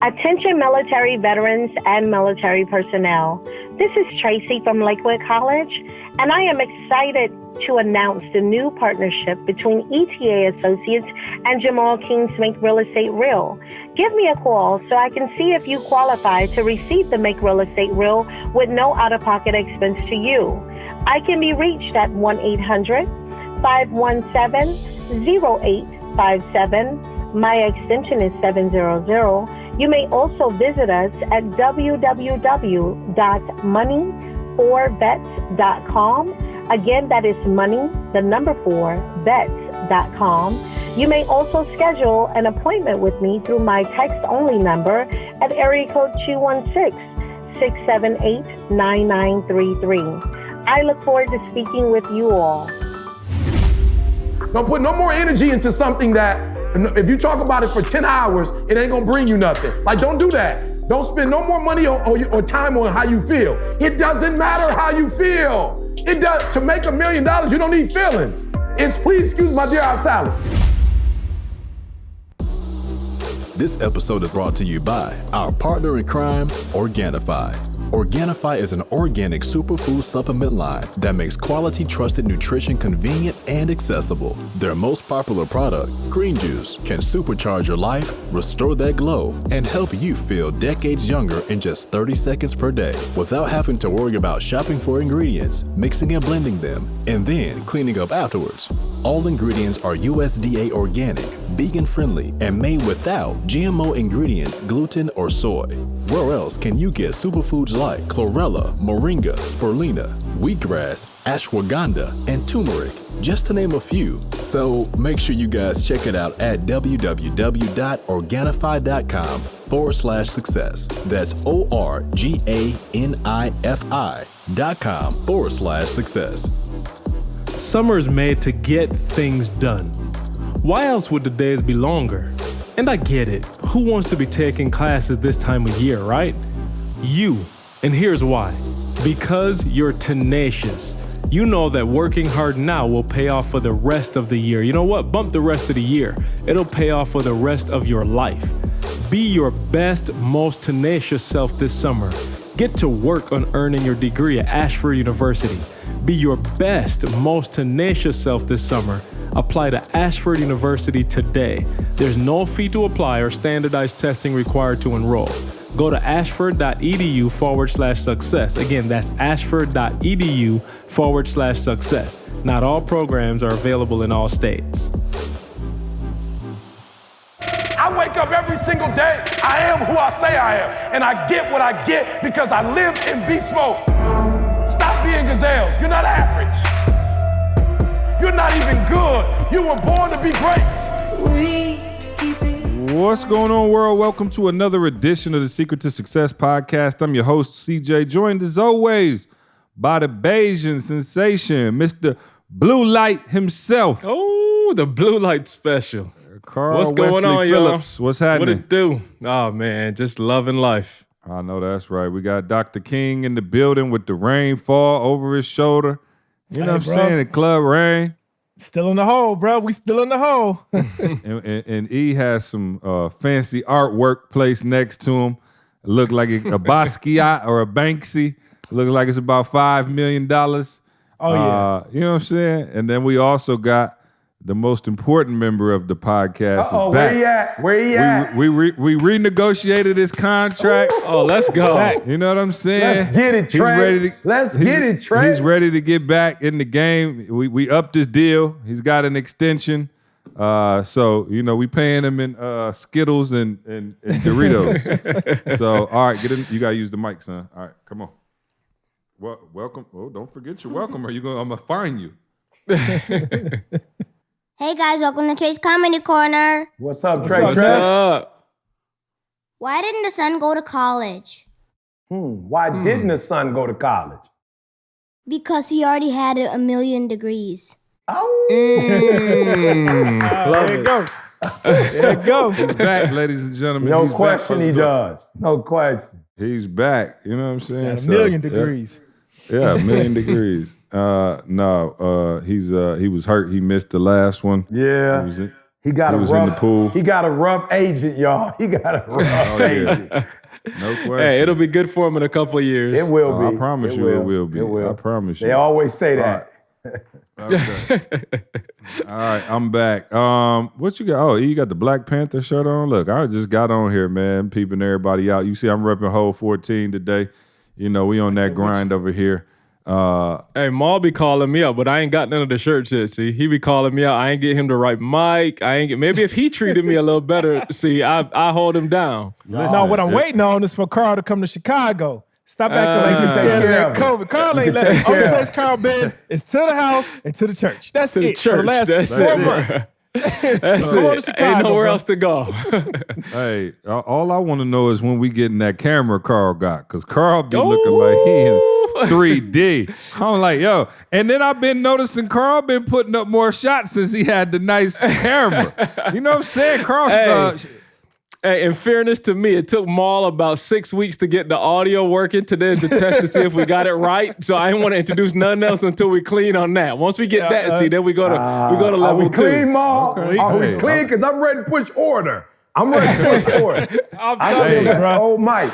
Attention military veterans and military personnel. This is Tracy from Lakewood College, and I am excited to announce the new partnership between ETA Associates and Jamal King's Make Real Estate Real. Give me a call so I can see if you qualify to receive the Make Real Estate Real with no out-of-pocket expense to you. I can be reached at 1-800-517-0857. My extension is 700. You may also visit us at www.money4vets.com. Again, that is money, the number 4vets.com. You may also schedule an appointment with me through my text-only number at area code 216-678-9933. I look forward to speaking with you all. Don't put no more energy into something that, if you talk about it for 10 hours, it ain't gonna bring you nothing. Like, don't do that. Don't spend no more money or time on how you feel. It doesn't matter how you feel. It does. To make $1 million, you don't need feelings. Please excuse my dear out salad. This episode is brought to you by our partner in crime, Organifi. Organifi is an organic superfood supplement line that makes quality, trusted nutrition convenient and accessible. Their most popular product, green juice, can supercharge your life, restore that glow, and help you feel decades younger in just 30 seconds per day without having to worry about shopping for ingredients, mixing and blending them, and then cleaning up afterwards. All ingredients are USDA organic, vegan-friendly, and made without GMO ingredients, gluten, or soy. Where else can you get superfoods like chlorella, moringa, spirulina, wheatgrass, ashwagandha, and turmeric, just to name a few? So make sure you guys check it out at www.organifi.com/success. That's ORGANIFI.com/success. Summer is made to get things done. Why else would the days be longer? And I get it. Who wants to be taking classes this time of year, right? You. And here's why. Because you're tenacious. You know that working hard now will pay off for the rest of the year. You know what? Bump the rest of the year. It'll pay off for the rest of your life. Be your best, most tenacious self this summer. Get to work on earning your degree at Ashford University. Be your best, most tenacious self this summer. Apply to Ashford University today. There's no fee to apply or standardized testing required to enroll. Go to ashford.edu/success. Again, that's ashford.edu/success. Not all programs are available in all states. I wake up every single day. I am who I say I am. And I get what I get because I live in beast mode. Stop being gazelles. You're not average. You're not even good. You were born to be great. What's going on, world? Welcome to another edition of the Secret to Success podcast. I'm your host, CJ, joined as always by the Bayesian sensation, Mr. Blue Light himself. Oh, the Blue Light special. Carl What's going Wesley on, Phillips. y'all? What's happening? What it do? Oh, man, just loving life. I know that's right. We got Dr. King in the building with the rainfall over his shoulder. You know what I'm saying? The club rain. Still in the hole, bro. We still in the hole. and E has some fancy artwork placed next to him. It look like a Basquiat or a Banksy. Look like it's about $5 million. Oh, yeah. You know what I'm saying? And then we also got the most important member of the podcast is back. Where he at? Where he at? We renegotiated his contract. Oh, let's go. You know what I'm saying? Let's get it, Trey. Let's get it, Trey. He's ready to get back in the game. We upped his deal. He's got an extension. So, you know, we paying him in Skittles and Doritos. So, all right, get in. You got to use the mic, son. All right, come on. Welcome. Oh, don't forget you're welcome or I'm going to fine you. Hey guys, welcome to Trey's Comedy Corner. What's up, Trey? What's up? Why didn't the son go to college? Why didn't the son go to college? Because he already had $1 million degrees. Oh. There you go. There you go. He's back, ladies and gentlemen. No He's question back, he does. No question. He's back. You know what I'm saying? Got $1 million degrees. Yeah, $1 million degrees. He was hurt. He missed the last one. Yeah. He got He was in the pool. He got a rough agent, y'all. He got a rough agent. No question. Hey, it'll be good for him in a couple of years. It will be. I promise you it will be. It will. I promise you. They always say that. Okay. All right, I'm back. What you got? Oh, you got the Black Panther shirt on? Look, I just got on here, man, peeping everybody out. You see I'm repping Hole 14 today. You know, we on that grind over here. Hey, Maul be calling me up, but I ain't got none of the shirts yet. See, he be calling me out. I ain't get him the right mic. Maybe if he treated me a little better, see, I hold him down. No, what I'm waiting on is for Carl to come to Chicago. Stop acting like he's scared of that COVID. Carl ain't letting. Only place Carl been is to the house and to the church. That's To the it. For the church. last That's 4 it. months. That's Go on to it. Chicago, Ain't nowhere bro. else to go. Hey, all I want to know is when we getting that camera Carl got, because Carl be looking like he in 3D. I'm like, yo. And then I've been noticing Carl been putting up more shots since he had the nice camera. You know what I'm saying? Carl, Hey, in fairness to me, it took Maul about 6 weeks to get the audio working today to test to see if we got it right. So I didn't want to introduce nothing else until we clean on that. Once we get that, see, then we go to level Are we 2. clean, Ma? Okay. Are we Hey, clean? Because I'm ready to push order. I'm ready to push order. I'm I telling you, feel bro. old Mike.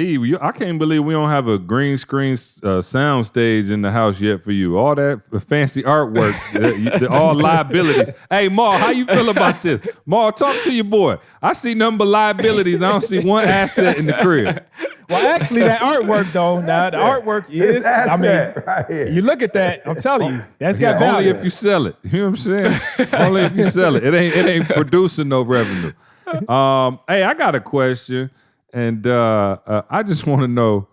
I can't believe we don't have a green screen sound stage in the house yet for you. All that fancy artwork, all liabilities. Hey, Ma, how you feel about this? Ma, talk to your boy. I see nothing but liabilities. I don't see one asset in the crib. Well, actually, that artwork, though, now the artwork is, I mean, right here. you look at that, I'm telling you, that's got Only value. if you sell it. You know what I'm saying? Only if you sell it. It ain't producing no revenue. Hey, I got a question. And I just want to know,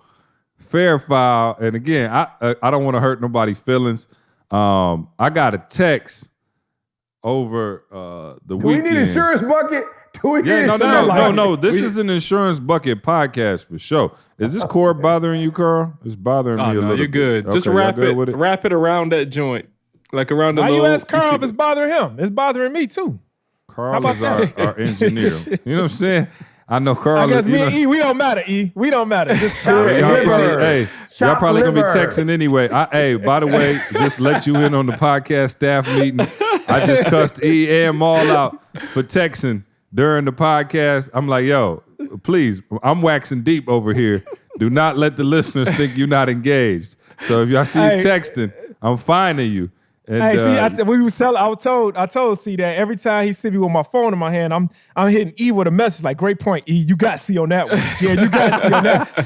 fair file. And again, I don't want to hurt nobody's feelings. I got a text over the Do weekend. we need insurance bucket? Do we need No. This is an insurance bucket podcast for sure. Is this cord bothering you, Carl? It's bothering me a little. You're good. bit. Just Okay, y'all wrap good it. with it. Wrap it around that joint, like around the Why little. you ask Carl if it's bothering him? It's bothering me, too. Carl about is our engineer. You know what I'm saying? I know Carl. I guess is, me and E, we don't matter, E. We don't matter. Just Y'all Liver. probably gonna be liver. texting anyway. Hey, by the way, just let you in on the podcast staff meeting. I just cussed E and Maul out for texting during the podcast. I'm like, yo, please, I'm waxing deep over here. Do not let the listeners think you're not engaged. So if y'all see you texting, I'm fining you. And, hey, see, I told C that every time he see me with my phone in my hand, I'm hitting E with a message like, great point, E, you got C on that one. Yeah, you got C on that.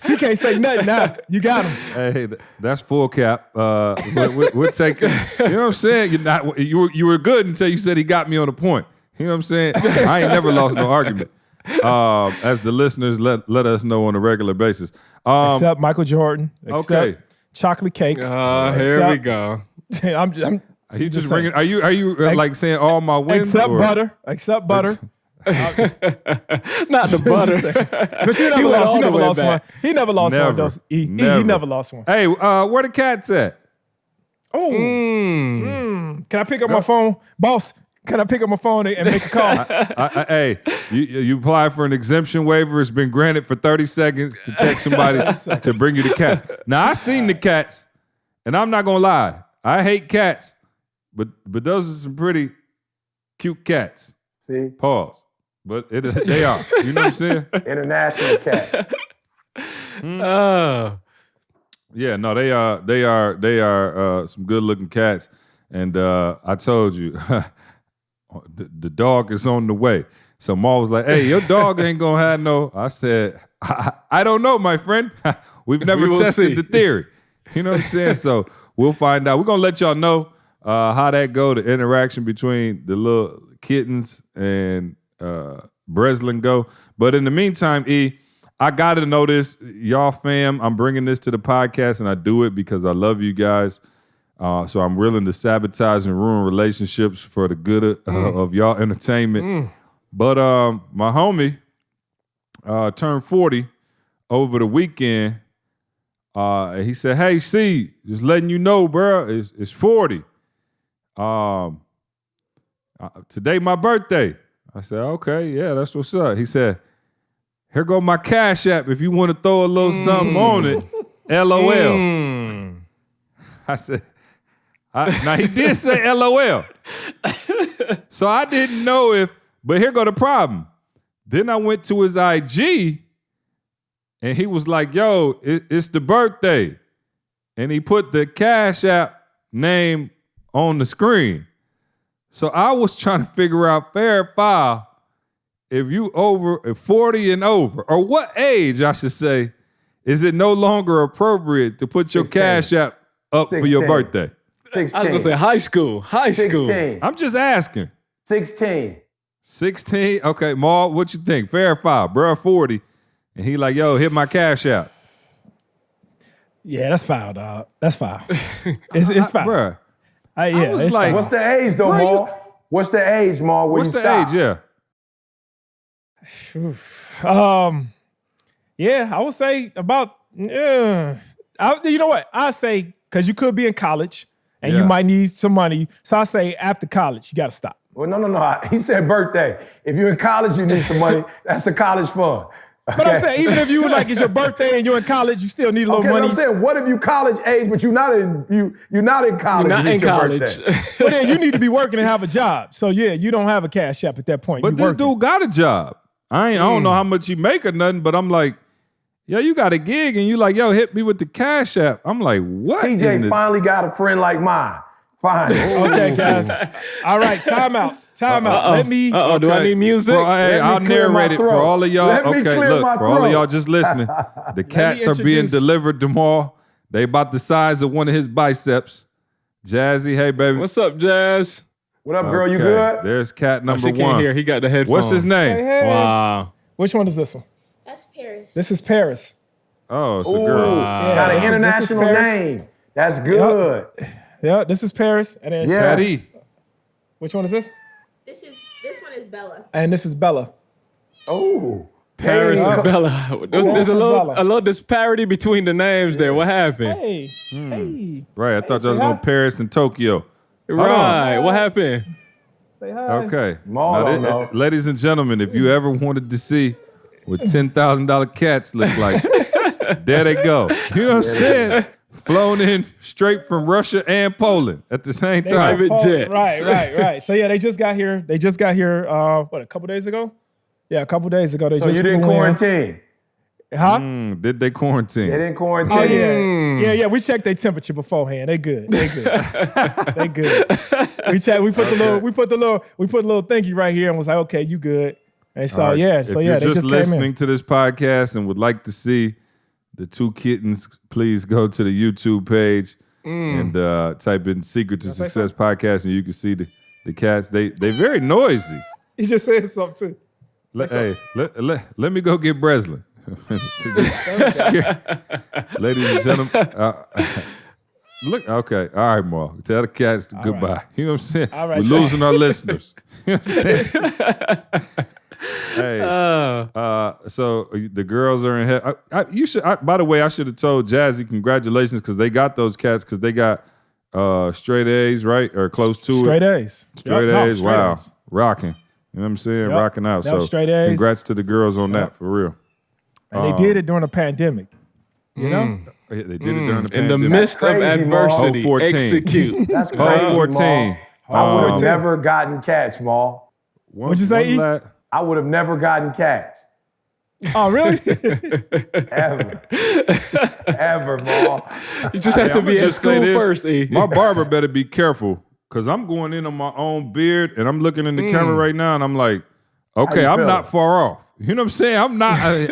C can't say nothing now. You got him. Hey, that's full cap. We're taking. You know what I'm saying? You were good until you said he got me on the point. You know what I'm saying? I ain't never lost no argument. As the listeners let us know on a regular basis. Except Michael Jordan. Okay. Chocolate cake. Here we go. I'm Are you just ringing? Are you like saying all my wins? except butter. Except butter. Not the butter. But you never lost. He never lost one. He never lost one. Though. He never lost one. Hey, where the cats at? Oh. Can I pick up my phone, boss? Can I pick up my phone and make a call? Hey, you apply for an exemption waiver. It's been granted for 30 seconds to text somebody to bring you the cats. Now, I seen the cats, and I'm not gonna lie. I hate cats, but those are some pretty cute cats. See? Pause. But they are. You know what I'm saying? International cats. Yeah, no, they are some good looking cats. And I told you, the dog is on the way. So Ma was like, hey, your dog ain't gonna have no. I said, I don't know, my friend. We've never tested the theory. You know what I'm saying? So we'll find out. We're gonna let y'all know how that go, the interaction between the little kittens and Breslin go. But in the meantime, E, I gotta know this, y'all fam. I'm bringing this to the podcast, and I do it because I love you guys. So I'm willing to sabotage and ruin relationships for the good of y'all entertainment. But my homie turned 40 over the weekend. He said, hey, C, just letting you know, bro, it's 40. Today my birthday. I said, okay, yeah, that's what's up. He said, here go my Cash App if you want to throw a little something on it. LOL. I said, now he did say LOL. So I didn't know if, but here go the problem. Then I went to his IG and he was like, yo, it's the birthday. And he put the Cash App name on the screen. So I was trying to figure out fair file if you over 40 and over, or what age I should say, is it no longer appropriate to put 16. Your Cash App up 16. For your birthday? 16. I was gonna say high school. 16. I'm just asking. 16. 16? Okay, Maul, what you think? Fair file, bro, 40. And he like, yo, hit my Cash App. Yeah, that's foul, dog. That's foul. It's foul. Bruh. Yeah, it's like, what's the age, though, Maul? What's the age, Maul? What's the age, yeah? Yeah, I would say about, you know what? I say, because you could be in college and you might need some money. So I say after college, you got to stop. Well, no. He said birthday. If you're in college, you need some money. That's a college fund. Okay? But I'm saying, even if you were like, it's your birthday and you're in college, you still need a little money. I'm saying, what if you college age, but you're not in college? You're not in college. Well, then you need to be working and have a job. So yeah, you don't have a Cash App at that point. But this dude got a job. I don't know how much he make or nothing, but I'm like, yo, you got a gig and you like, yo, hit me with the Cash App. I'm like, what? CJ finally got a friend like mine. Fine. Okay, guys. All right, time out. Let me. Okay. Do I need music? I'll narrate it for all of y'all. Okay, look, for all of y'all just listening. The cats are being delivered tomorrow. They about the size of one of his biceps. Jazzy, hey, baby. What's up, Jazz? What up, girl? You good? There's cat number she can't one. hear. He got the headphones. What's his name? Hey. Wow. Which one is this one? That's Paris. This is Paris. Oh, it's a girl. Got an international name. That's good. Yeah, this is Paris. And then Shadi. Which one is this? This one is Bella. And this is Bella. Oh. Paris and Bella. There's a little disparity between the names there. What happened? Hey. Right, I thought that was going to Paris and Tokyo. Right, what happened? Say hi. Okay. Now, ladies and gentlemen, if you ever wanted to see what $10,000 cats look like, there they go. You know what I'm saying? Flown in straight from Russia and Poland at the same time. Private jets. Right. So yeah, they just got here. A couple days ago? Yeah, a couple days ago. So you didn't quarantine? Huh? Did they quarantine? They didn't quarantine. Oh yeah. Yeah. We checked their temperature beforehand. They good. They good. We put the little thingy right here and was like, okay, you good. And so right. yeah. If So you're yeah, they just came in. listening to this podcast and would like to see the two kittens, please go to the YouTube page and type in Secret to Success Podcast and you can see the cats. They very noisy. He just said something too. Let me go get Breslin. Ladies and gentlemen, look, okay, all right, Mark. Tell the cats goodbye. Right. You know what I'm saying? All right, we're losing our listeners. You know what I'm saying? Hey, so the girls are in here. By the way, I should have told Jazzy congratulations because they got those cats because they got straight A's, right? Or close to straight it. A's. Straight A's. Wow. A's. Rocking. You know what I'm saying? Rocking out. So straight A's. Congrats to the girls on that, for real. And they did it during a pandemic. You know? They did it during the pandemic. In the midst of adversity, execute. That's crazy, 14. I would have never gotten cats, Maul. What'd you say, E? I would have never gotten cats. Oh, really? Ever, Maul. You just have to be at school first, E. My barber better be careful because I'm going in on my own beard and I'm looking in the camera right now and I'm like, okay, I'm not far off. You know what I'm saying? I'm not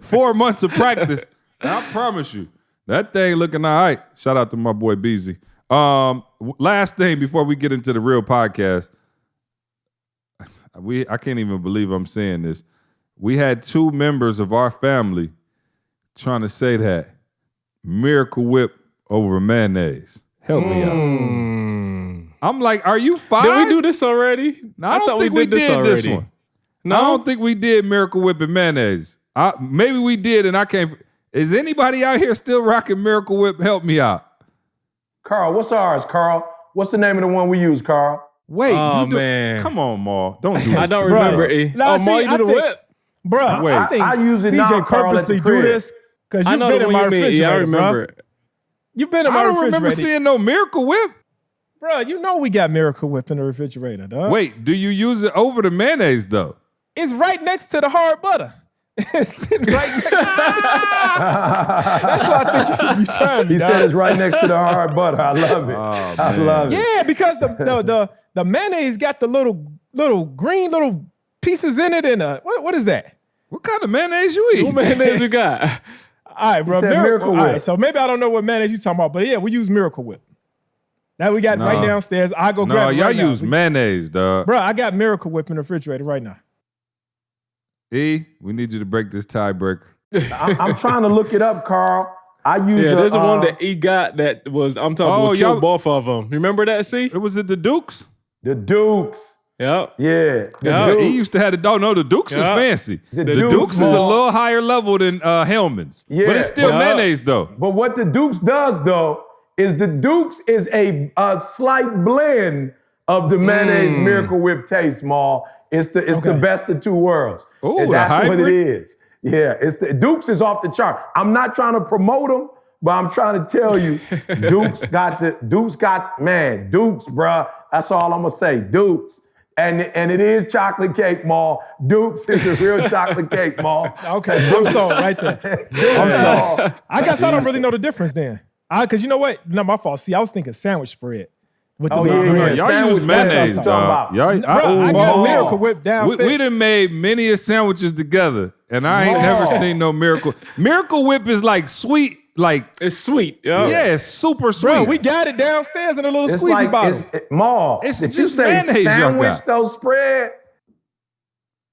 4 months of practice. I promise you, that thing looking all right. Shout out to my boy Beezy. Last thing before we get into the real podcast, I can't even believe I'm saying this. We had 2 members of our family trying to say that Miracle Whip over mayonnaise. Help me out. I'm like, are you 5? Did we do this already? No, I don't think we did this one. No? I don't think we did Miracle Whip and mayonnaise. Maybe we did and I can't. Is anybody out here still rocking Miracle Whip? Help me out. Carl, what's ours, Carl? What's the name of the one we use, Carl? Wait, man. Come on, Maul. Don't do this. I don't remember, E. Maul, you do the whip? Bro, I think I use it now, CJ Carl, purposely do this because you've been in my refrigerator, I remember it. You've been in my refrigerator. I don't remember seeing no Miracle Whip. Bro, you know we got Miracle Whip in the refrigerator, dog. Wait, do you use it over the mayonnaise though? It's right next to the hard butter. It's sitting right next to That's what I think you trying me, He dog. said it's right next to the hard butter. I love it. I love it. Yeah, because the mayonnaise got the little green little pieces in it and what is that? What kind of mayonnaise you eat? What mayonnaise you got? All right, bro. said Miracle Whip. All right, so maybe I don't know what mayonnaise you talking about, but yeah, we use Miracle Whip. That we got right downstairs. I go grab it y'all right now. use mayonnaise, dog. Bro, I got Miracle Whip in the refrigerator right now. E, we need you to break this tiebreaker. I'm trying to look it up, Carl. I use Yeah, there's one that he got that was, I'm talking about, killed both of them. Remember that, see? It was at the Dukes? the Dukes. Yep. Yeah. He used to have the dog. No, the Dukes is fancy. The Dukes Dukes is a more- little higher level than Hellman's. Yeah. But it's still mayonnaise though. But what the Dukes does though is the Dukes is a slight blend of the mayonnaise Miracle Whip taste, Maul. It's the best of two worlds. Ooh, and that's a what it hybrid? is. Yeah, it's the Dukes is off the chart. I'm not trying to promote them, but I'm trying to tell you, Dukes, bruh. That's all I'm gonna say. Dukes. And it is chocolate cake, Maul. Dukes is the real chocolate cake, Maul. Okay, I'm sold right there. I'm sold. I guess I don't really know the difference then. Because you know what? Not my fault. See, I was thinking sandwich spread. With the yeah. Y'all Sandwich use mayonnaise, that's what I'm dog. talking about. Bro, I got Miracle Whip We downstairs. done made many a sandwiches together, and I ain't never seen no Miracle. Miracle Whip is like sweet, like It's sweet, yo. yeah, it's super sweet. Bro, we got it downstairs in a little It's squeezy like, bottle. Maul, It's did you just say mayonnaise y'all sandwich got. though spread?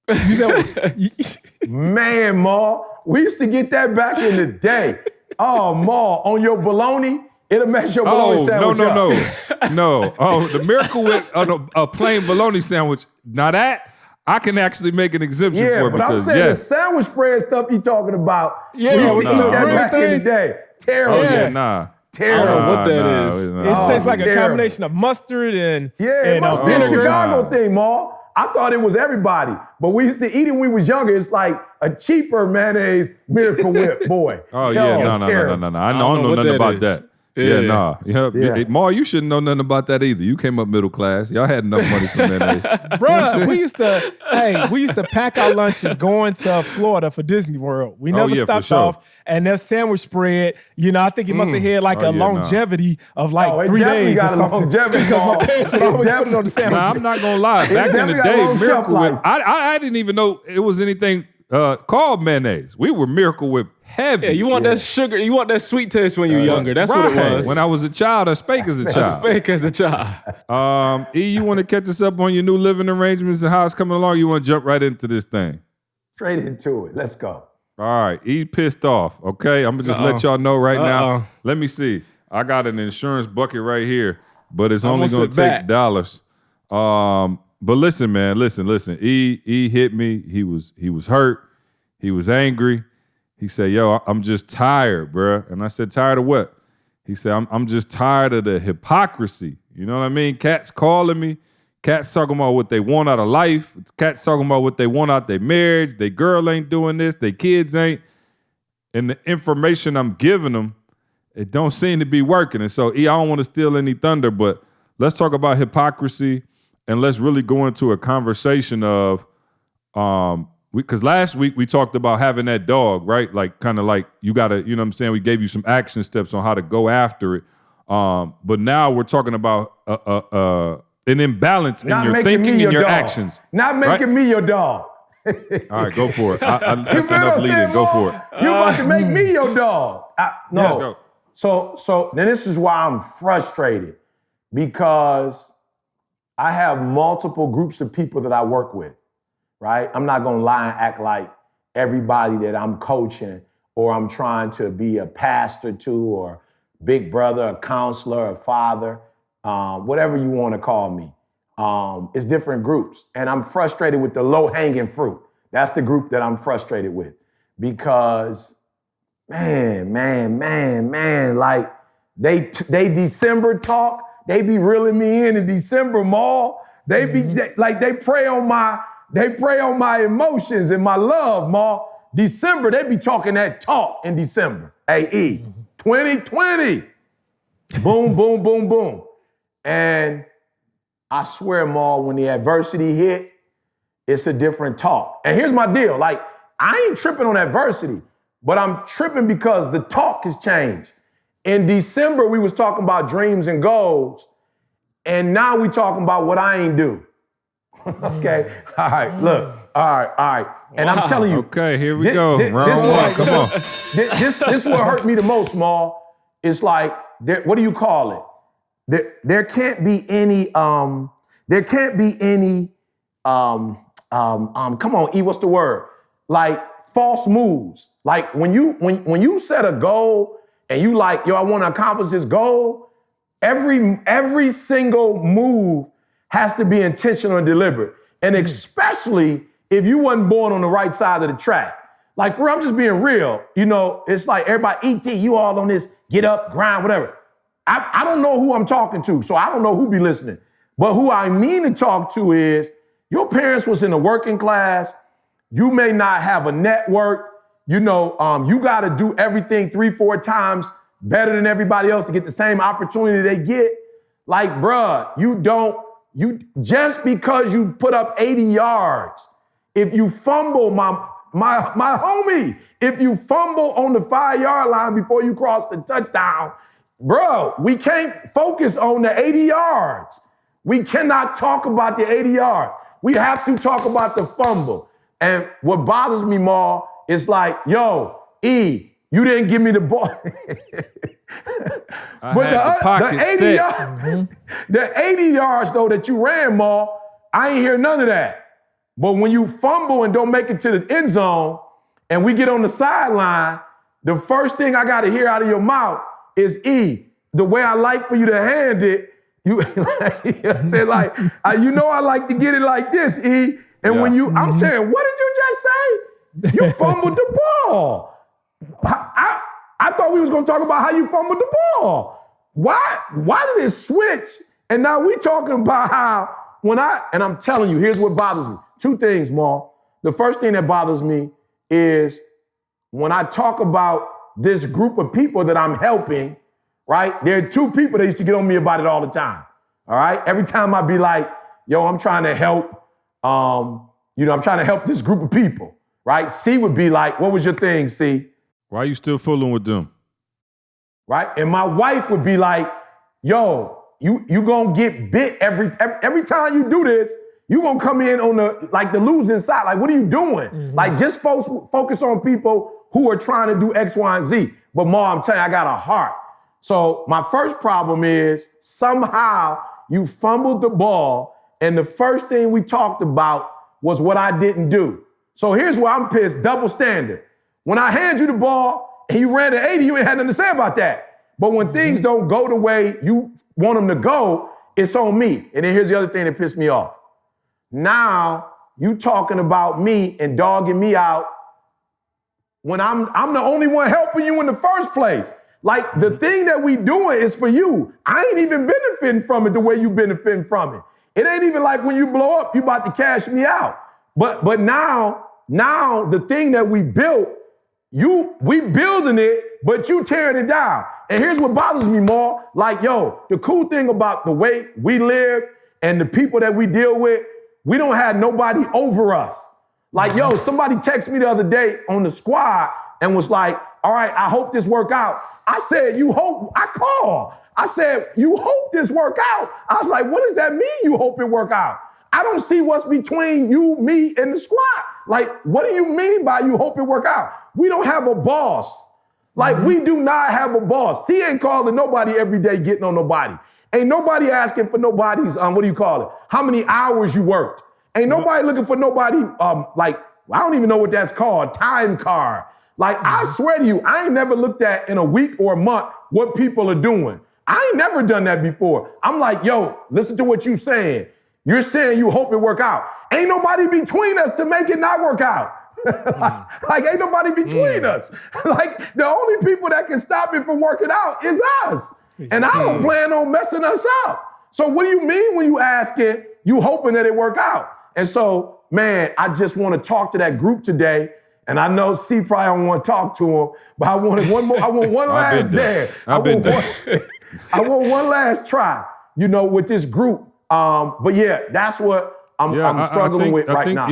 You said, Man, Maul, we used to get that back in the day. Oh, Maul, on your bologna, it'll mess your bologna sandwich up. No. Oh, the Miracle Whip on a plain bologna sandwich. Now that I can actually make an exemption Yeah, for it but I'm because saying the yes. sandwich spread stuff you talking about. Yeah, we used with to the eat that green back in the things. day. Terrible. Oh yeah, nah. Terrible. I don't know what that is. it tastes like a terrible. combination of mustard and Yeah, it and, must be a vinegar. Chicago thing, Maul. I thought it was everybody, but we used to eat it when we was younger. It's like a cheaper mayonnaise Miracle Whip, boy. Oh yeah, no. I don't don't know know what nothing that about is. that. Yeah. Yeah, nah. Yeah. Ma, you shouldn't know nothing about that either. You came up middle class. Y'all had enough money for mayonnaise. Bro, we used to pack our lunches going to Florida for Disney World. We never yeah, for stopped sure. off. And that sandwich spread, I think it must have had like Oh, a yeah, nah. longevity of like Oh, it 3 definitely days or got a something. longevity, Because my Maul. parents would It's always put it definitely- on the sandwiches. Nah, I'm not gonna lie. Back in definitely the got a day, long Miracle shelf Whip. life. I didn't even know it was anything called mayonnaise. We were Miracle Whip heavy. Yeah, you want that sugar, you want that sweet taste when you're younger. That's what it Right. was. When I was a child, I spake as a child. fake as a child. E, you want to catch us up on your new living arrangements and how it's coming along? You want to jump right into this thing? Straight into it. Let's go. All right, E pissed off. Okay, I'm gonna just let y'all know right now. Uh-oh. Let me see. I got an insurance bucket right here, but it's I'm only gonna gonna sit take back. dollars. But listen, man, listen. E hit me. He was hurt. He was angry. He said, "Yo, I'm just tired, bruh." And I said, "Tired of what?" He said, I'm just tired of the hypocrisy. You know what I mean? Cats calling me. Cats talking about what they want out of life. Cats talking about what they want out their marriage. Their girl ain't doing this. Their kids ain't. And the information I'm giving them, it don't seem to be working. And so, I don't want to steal any thunder, but let's talk about hypocrisy and let's really go into a conversation of, because last week we talked about having that dog, right? Like kind of like you got to, you know what I'm saying? We gave you some action steps on how to go after it. But now we're talking about an imbalance in your thinking and your dog. actions. Not making me your dog. All right, go for it. That's feel what enough I'm leading. saying, Go Maul? for it. You about to make me your dog. No. Let's go. So then this is why I'm frustrated, because I have multiple groups of people that I work with, right? I'm not gonna lie and act like everybody that I'm coaching or I'm trying to be a pastor to or big brother, a counselor, a father, whatever you wanna call me. It's different groups. And I'm frustrated with the low-hanging fruit. That's the group that I'm frustrated with because man, like they December talk, they be reeling me in December, Maul. They be they prey on my emotions and my love, Maul. December, they be talking that talk in December. Hey, 2020. Boom, boom, boom, boom. And I swear, Maul, when the adversity hit, it's a different talk. And here's my deal. Like, I ain't tripping on adversity, but I'm tripping because the talk has changed. In December, we was talking about dreams and goals, and now we talking about what I ain't do. Okay, all right, look, all right. And I'm telling you. Okay, here we go. Round one, come on. This what hurt me the most, Maul. It's like, what do you call it? There can't be any, come on, E, what's the word? Like false moves. Like when you set a goal and you like, yo, I want to accomplish this goal, every single move has to be intentional and deliberate. And especially if you wasn't born on the right side of the track. Like, for real, I'm just being real. You know, it's like everybody, E.T., you all on this, get up, grind, whatever. I don't know who I'm talking to, so I don't know who be listening. But who I mean to talk to is, your parents was in the working class. You may not have a network. You know, you got to do everything 3-4 times better than everybody else to get the same opportunity they get. Like, bruh, you just because you put up 80 yards, if you fumble, my homie, if you fumble on the 5-yard line before you cross the touchdown, bro, we can't focus on the 80 yards. We cannot talk about the 80 yards. We have to talk about the fumble. And what bothers me more is like, yo, E, you didn't give me the ball. But the 80 yards, though, that you ran, Ma, I ain't hear none of that. But when you fumble and don't make it to the end zone and we get on the sideline, the first thing I got to hear out of your mouth is, E, the way I like for you to hand it, you say like, you know I like to get it like this, E. And when I'm saying, what did you just say? You fumbled the ball. I thought we was going to talk about how you fumbled the ball. Why did it switch? And now we talking about how and I'm telling you, here's what bothers me. 2 things, Ma. The first thing that bothers me is when I talk about this group of people that I'm helping, right? There are 2 people that used to get on me about it all the time, all right? Every time I be like, yo, I'm trying to help, I'm trying to help this group of people, right? C would be like, what was your thing, C? Why are you still fooling with them? Right? And my wife would be like, yo, you gonna get bit every time you do this, you gonna come in on the losing side. Like, what are you doing? Mm-hmm. Like, just focus on people who are trying to do X, Y, and Z. But Ma, I'm telling you, I got a heart. So my first problem is somehow you fumbled the ball, and the first thing we talked about was what I didn't do. So here's where I'm pissed, double standard. When I hand you the ball and you ran to 80, you ain't had nothing to say about that. But when things don't go the way you want them to go, it's on me. And then here's the other thing that pissed me off. Now you talking about me and dogging me out when I'm the only one helping you in the first place. Like, the thing that we doing is for you. I ain't even benefiting from it the way you benefiting from it. It ain't even like when you blow up, you about to cash me out. But now the thing that we built, we building it, but you tearing it down. And here's what bothers me more. Like, yo, the cool thing about the way we live and the people that we deal with, we don't have nobody over us. Like, yo, somebody texted me the other day on the squad and was like, all right, I hope this work out. I said, you hope? I called. I said, you hope this work out? I was like, what does that mean, you hope it work out? I don't see what's between you, me, and the squad. Like, what do you mean by you hope it work out? We don't have a boss. Like, we do not have a boss. He ain't calling nobody every day getting on nobody. Ain't nobody asking for nobody's, how many hours you worked. Ain't nobody looking for nobody, I don't even know what that's called, time card. Like, I swear to you, I ain't never looked at in a week or a month what people are doing. I ain't never done that before. I'm like, yo, listen to what you saying. You're saying you hope it work out. Ain't nobody between us to make it not work out. like, ain't nobody between us. Like, the only people that can stop it from working out is us. And I don't plan on messing us up. So what do you mean when you asking, you hoping that it work out? And so, man, I just want to talk to that group today. And I know C probably don't want to talk to him, but I want one more. I want one last dance. I want one last try. with this group. But yeah, that's what I'm struggling with right now.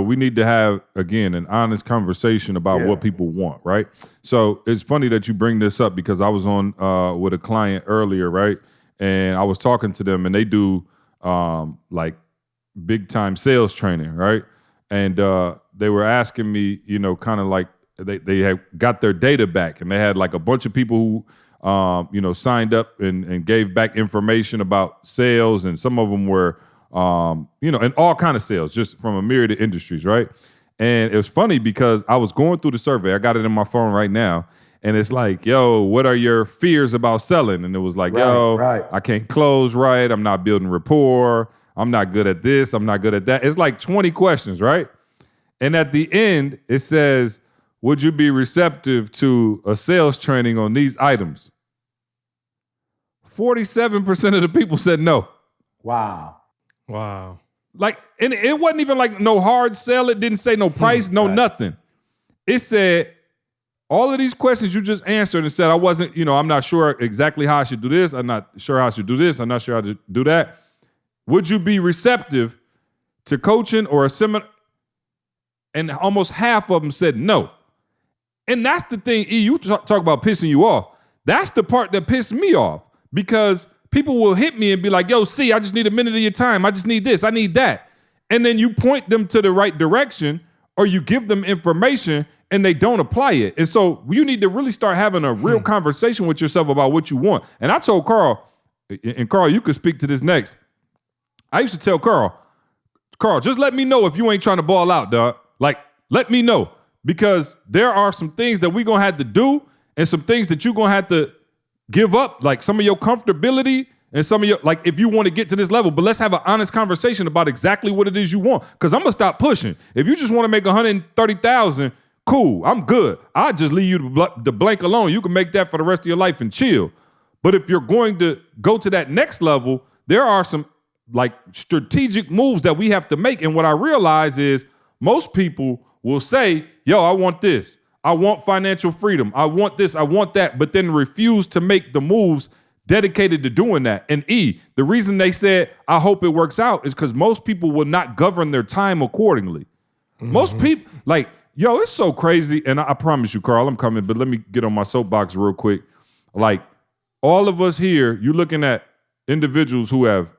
We need to have, again, an honest conversation about what people want, right? So it's funny that you bring this up because I was on with a client earlier, right? And I was talking to them, and they do like big time sales training, right? And they were asking me, kind of like they had got their data back, and they had like a bunch of people who signed up and gave back information about sales, and some of them were and all kind of sales, just from a myriad of industries, right? And it was funny because I was going through the survey. I got it in my phone right now. And it's like, yo, what are your fears about selling? And it was like, I can't close right. I'm not building rapport. I'm not good at this. I'm not good at that. It's like 20 questions, right? And at the end, it says, would you be receptive to a sales training on these items? 47% of the people said no. Wow. Like, and it wasn't even like no hard sell. It didn't say no price, nothing. It said, all of these questions you just answered and said, I wasn't, I'm not sure exactly how I should do this. I'm not sure how I should do this. I'm not sure how to do that. Would you be receptive to coaching or a seminar? And almost half of them said no. And that's the thing, E, you talk about pissing you off. That's the part that pissed me off because people will hit me and be like, yo, C, I just need a minute of your time. I just need this. I need that. And then you point them to the right direction or you give them information and they don't apply it. And so you need to really start having a real conversation with yourself about what you want. And I told Carl, and Carl, you could speak to this next. I used to tell Carl, just let me know if you ain't trying to ball out, dog. Like, let me know. Because there are some things that we're going to have to do and some things that you're going to have to give up, like some of your comfortability and some of your, like, if you want to get to this level. But let's have an honest conversation about exactly what it is you want. Because I'm going to stop pushing. If you just want to make $130,000, cool, I'm good. I'll just leave you the blank alone. You can make that for the rest of your life and chill. But if you're going to go to that next level, there are some like strategic moves that we have to make. And what I realize is most people will say, yo, I want this. I want financial freedom. I want this. I want that. But then refuse to make the moves dedicated to doing that. And E, the reason they said, I hope it works out is because most people will not govern their time accordingly. Most people, like, yo, it's so crazy. And I promise you, Carl, I'm coming, but let me get on my soapbox real quick. Like, all of us here, you're looking at individuals who have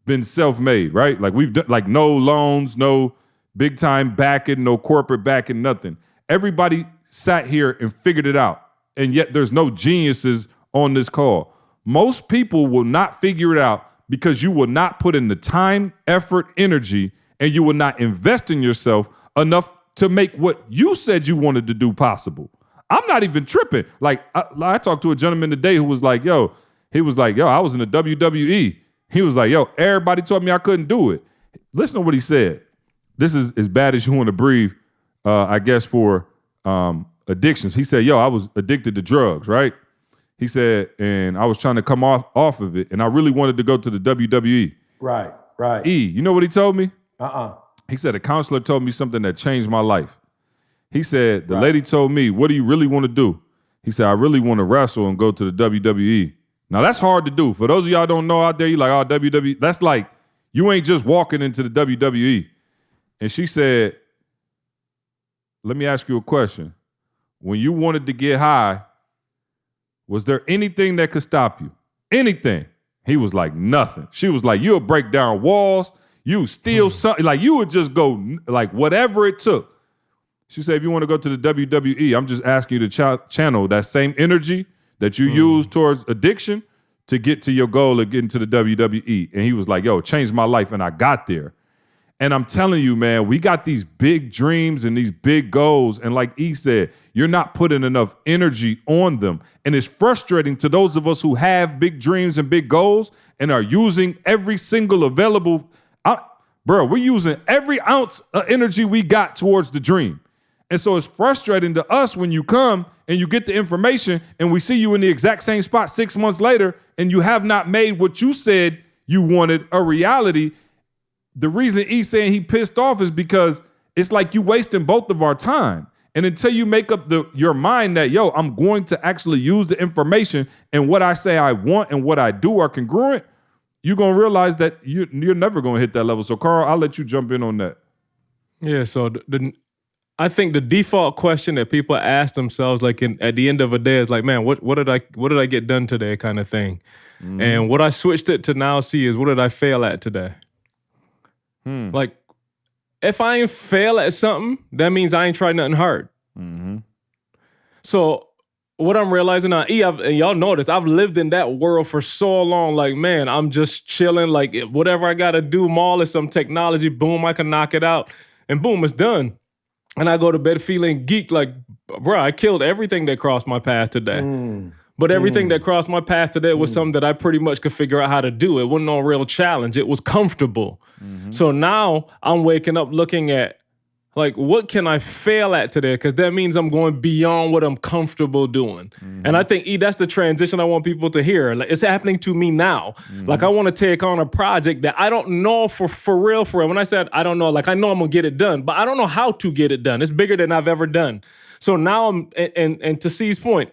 been self-made, right? Like, we've done, like, no loans, no big time backing, no corporate backing, nothing. Everybody sat here and figured it out. And yet there's no geniuses on this call. Most people will not figure it out because you will not put in the time, effort, energy, and you will not invest in yourself enough to make what you said you wanted to do possible. I'm not even tripping. Like, I talked to a gentleman today who was like, I was in the WWE. He was like, yo, everybody told me I couldn't do it. Listen to what he said. This is as bad as you want to breathe, I guess, for addictions. He said, yo, I was addicted to drugs, right? He said, and I was trying to come off of it, and I really wanted to go to the WWE. Right. E, you know what he told me? He said, a counselor told me something that changed my life. He said, the lady told me, what do you really want to do? He said, I really want to wrestle and go to the WWE. Now, that's hard to do. For those of y'all don't know out there, you like, oh, WWE. That's like, you ain't just walking into the WWE. And she said, let me ask you a question. When you wanted to get high, was there anything that could stop you? Anything? He was like, nothing. She was like, you'll break down walls. You steal something. Like, you would just go, like, whatever it took. She said, if you want to go to the WWE, I'm just asking you to channel that same energy that you use towards addiction to get to your goal of getting to the WWE. And he was like, yo, it changed my life. And I got there. And I'm telling you, man, we got these big dreams and these big goals. And like E said, you're not putting enough energy on them. And it's frustrating to those of us who have big dreams and big goals and are using every single available. We're using every ounce of energy we got towards the dream. And so it's frustrating to us when you come and you get the information and we see you in the exact same spot 6 months later and you have not made what you said you wanted a reality. The reason he's saying he pissed off is because it's like you wasting both of our time. And until you make up your mind that, yo, I'm going to actually use the information and what I say I want and what I do are congruent, you're going to realize that you're never going to hit that level. So, Carl, I'll let you jump in on that. Yeah, so I think the default question that people ask themselves, like at the end of a day, is like, man, what did I get done today, kind of thing. And what I switched it to now see is, what did I fail at today? Like, if I ain't fail at something, that means I ain't tried nothing hard. So what I'm realizing now, and y'all know this, I've lived in that world for so long. Like, man, I'm just chilling. Like, whatever I got to do, mall is some technology. Boom, I can knock it out. And boom, it's done. And I go to bed feeling geeked. Like, bro, I killed everything that crossed my path today. But everything that crossed my path today was something that I pretty much could figure out how to do. It wasn't no real challenge. It was comfortable. So now I'm waking up looking at, like, what can I fail at today? Because that means I'm going beyond what I'm comfortable doing. And I think, that's the transition I want people to hear. Like, it's happening to me now. Like, I want to take on a project that I don't know for real. When I said I don't know, like, I know I'm going to get it done, but I don't know how to get it done. It's bigger than I've ever done. So now and to C's point,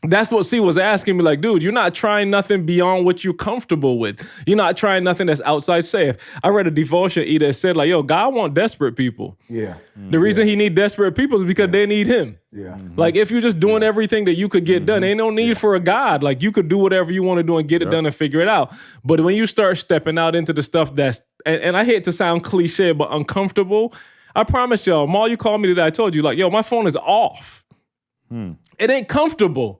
that's what C was asking me, like, dude, you're not trying nothing beyond what you're comfortable with. You're not trying nothing that's outside safe. I read a devotion that said, like, yo, God want desperate people. Yeah. The reason he need desperate people is because they need him. Yeah. Like, if you're just doing everything that you could get done, ain't no need for a God. Like, you could do whatever you want to do and get it done and figure it out. But when you start stepping out into the stuff that's, and I hate to sound cliche, but uncomfortable, I promise y'all, Maul, you called me today, I told you, like, yo, my phone is off. It ain't comfortable.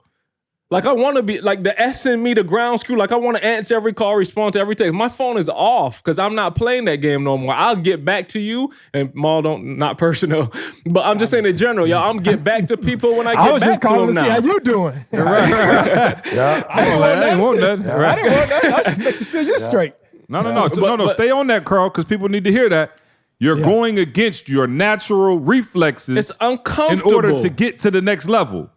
Like, I want to be, like, the S in me, the ground screw, like, I want to answer every call, respond to every text. My phone is off because I'm not playing that game no more. I'll get back to you, and Maul, not personal, but I'm just saying in general, y'all, I'm get back to people when I get back to them now. I was just calling to see how you doing. Yeah. I didn't want nothing. I didn't want that. I was just making sure you're straight. No. Stay on that, Carl, because people need to hear that. You're going against your natural reflexes. It's uncomfortable. In order to get to the next level.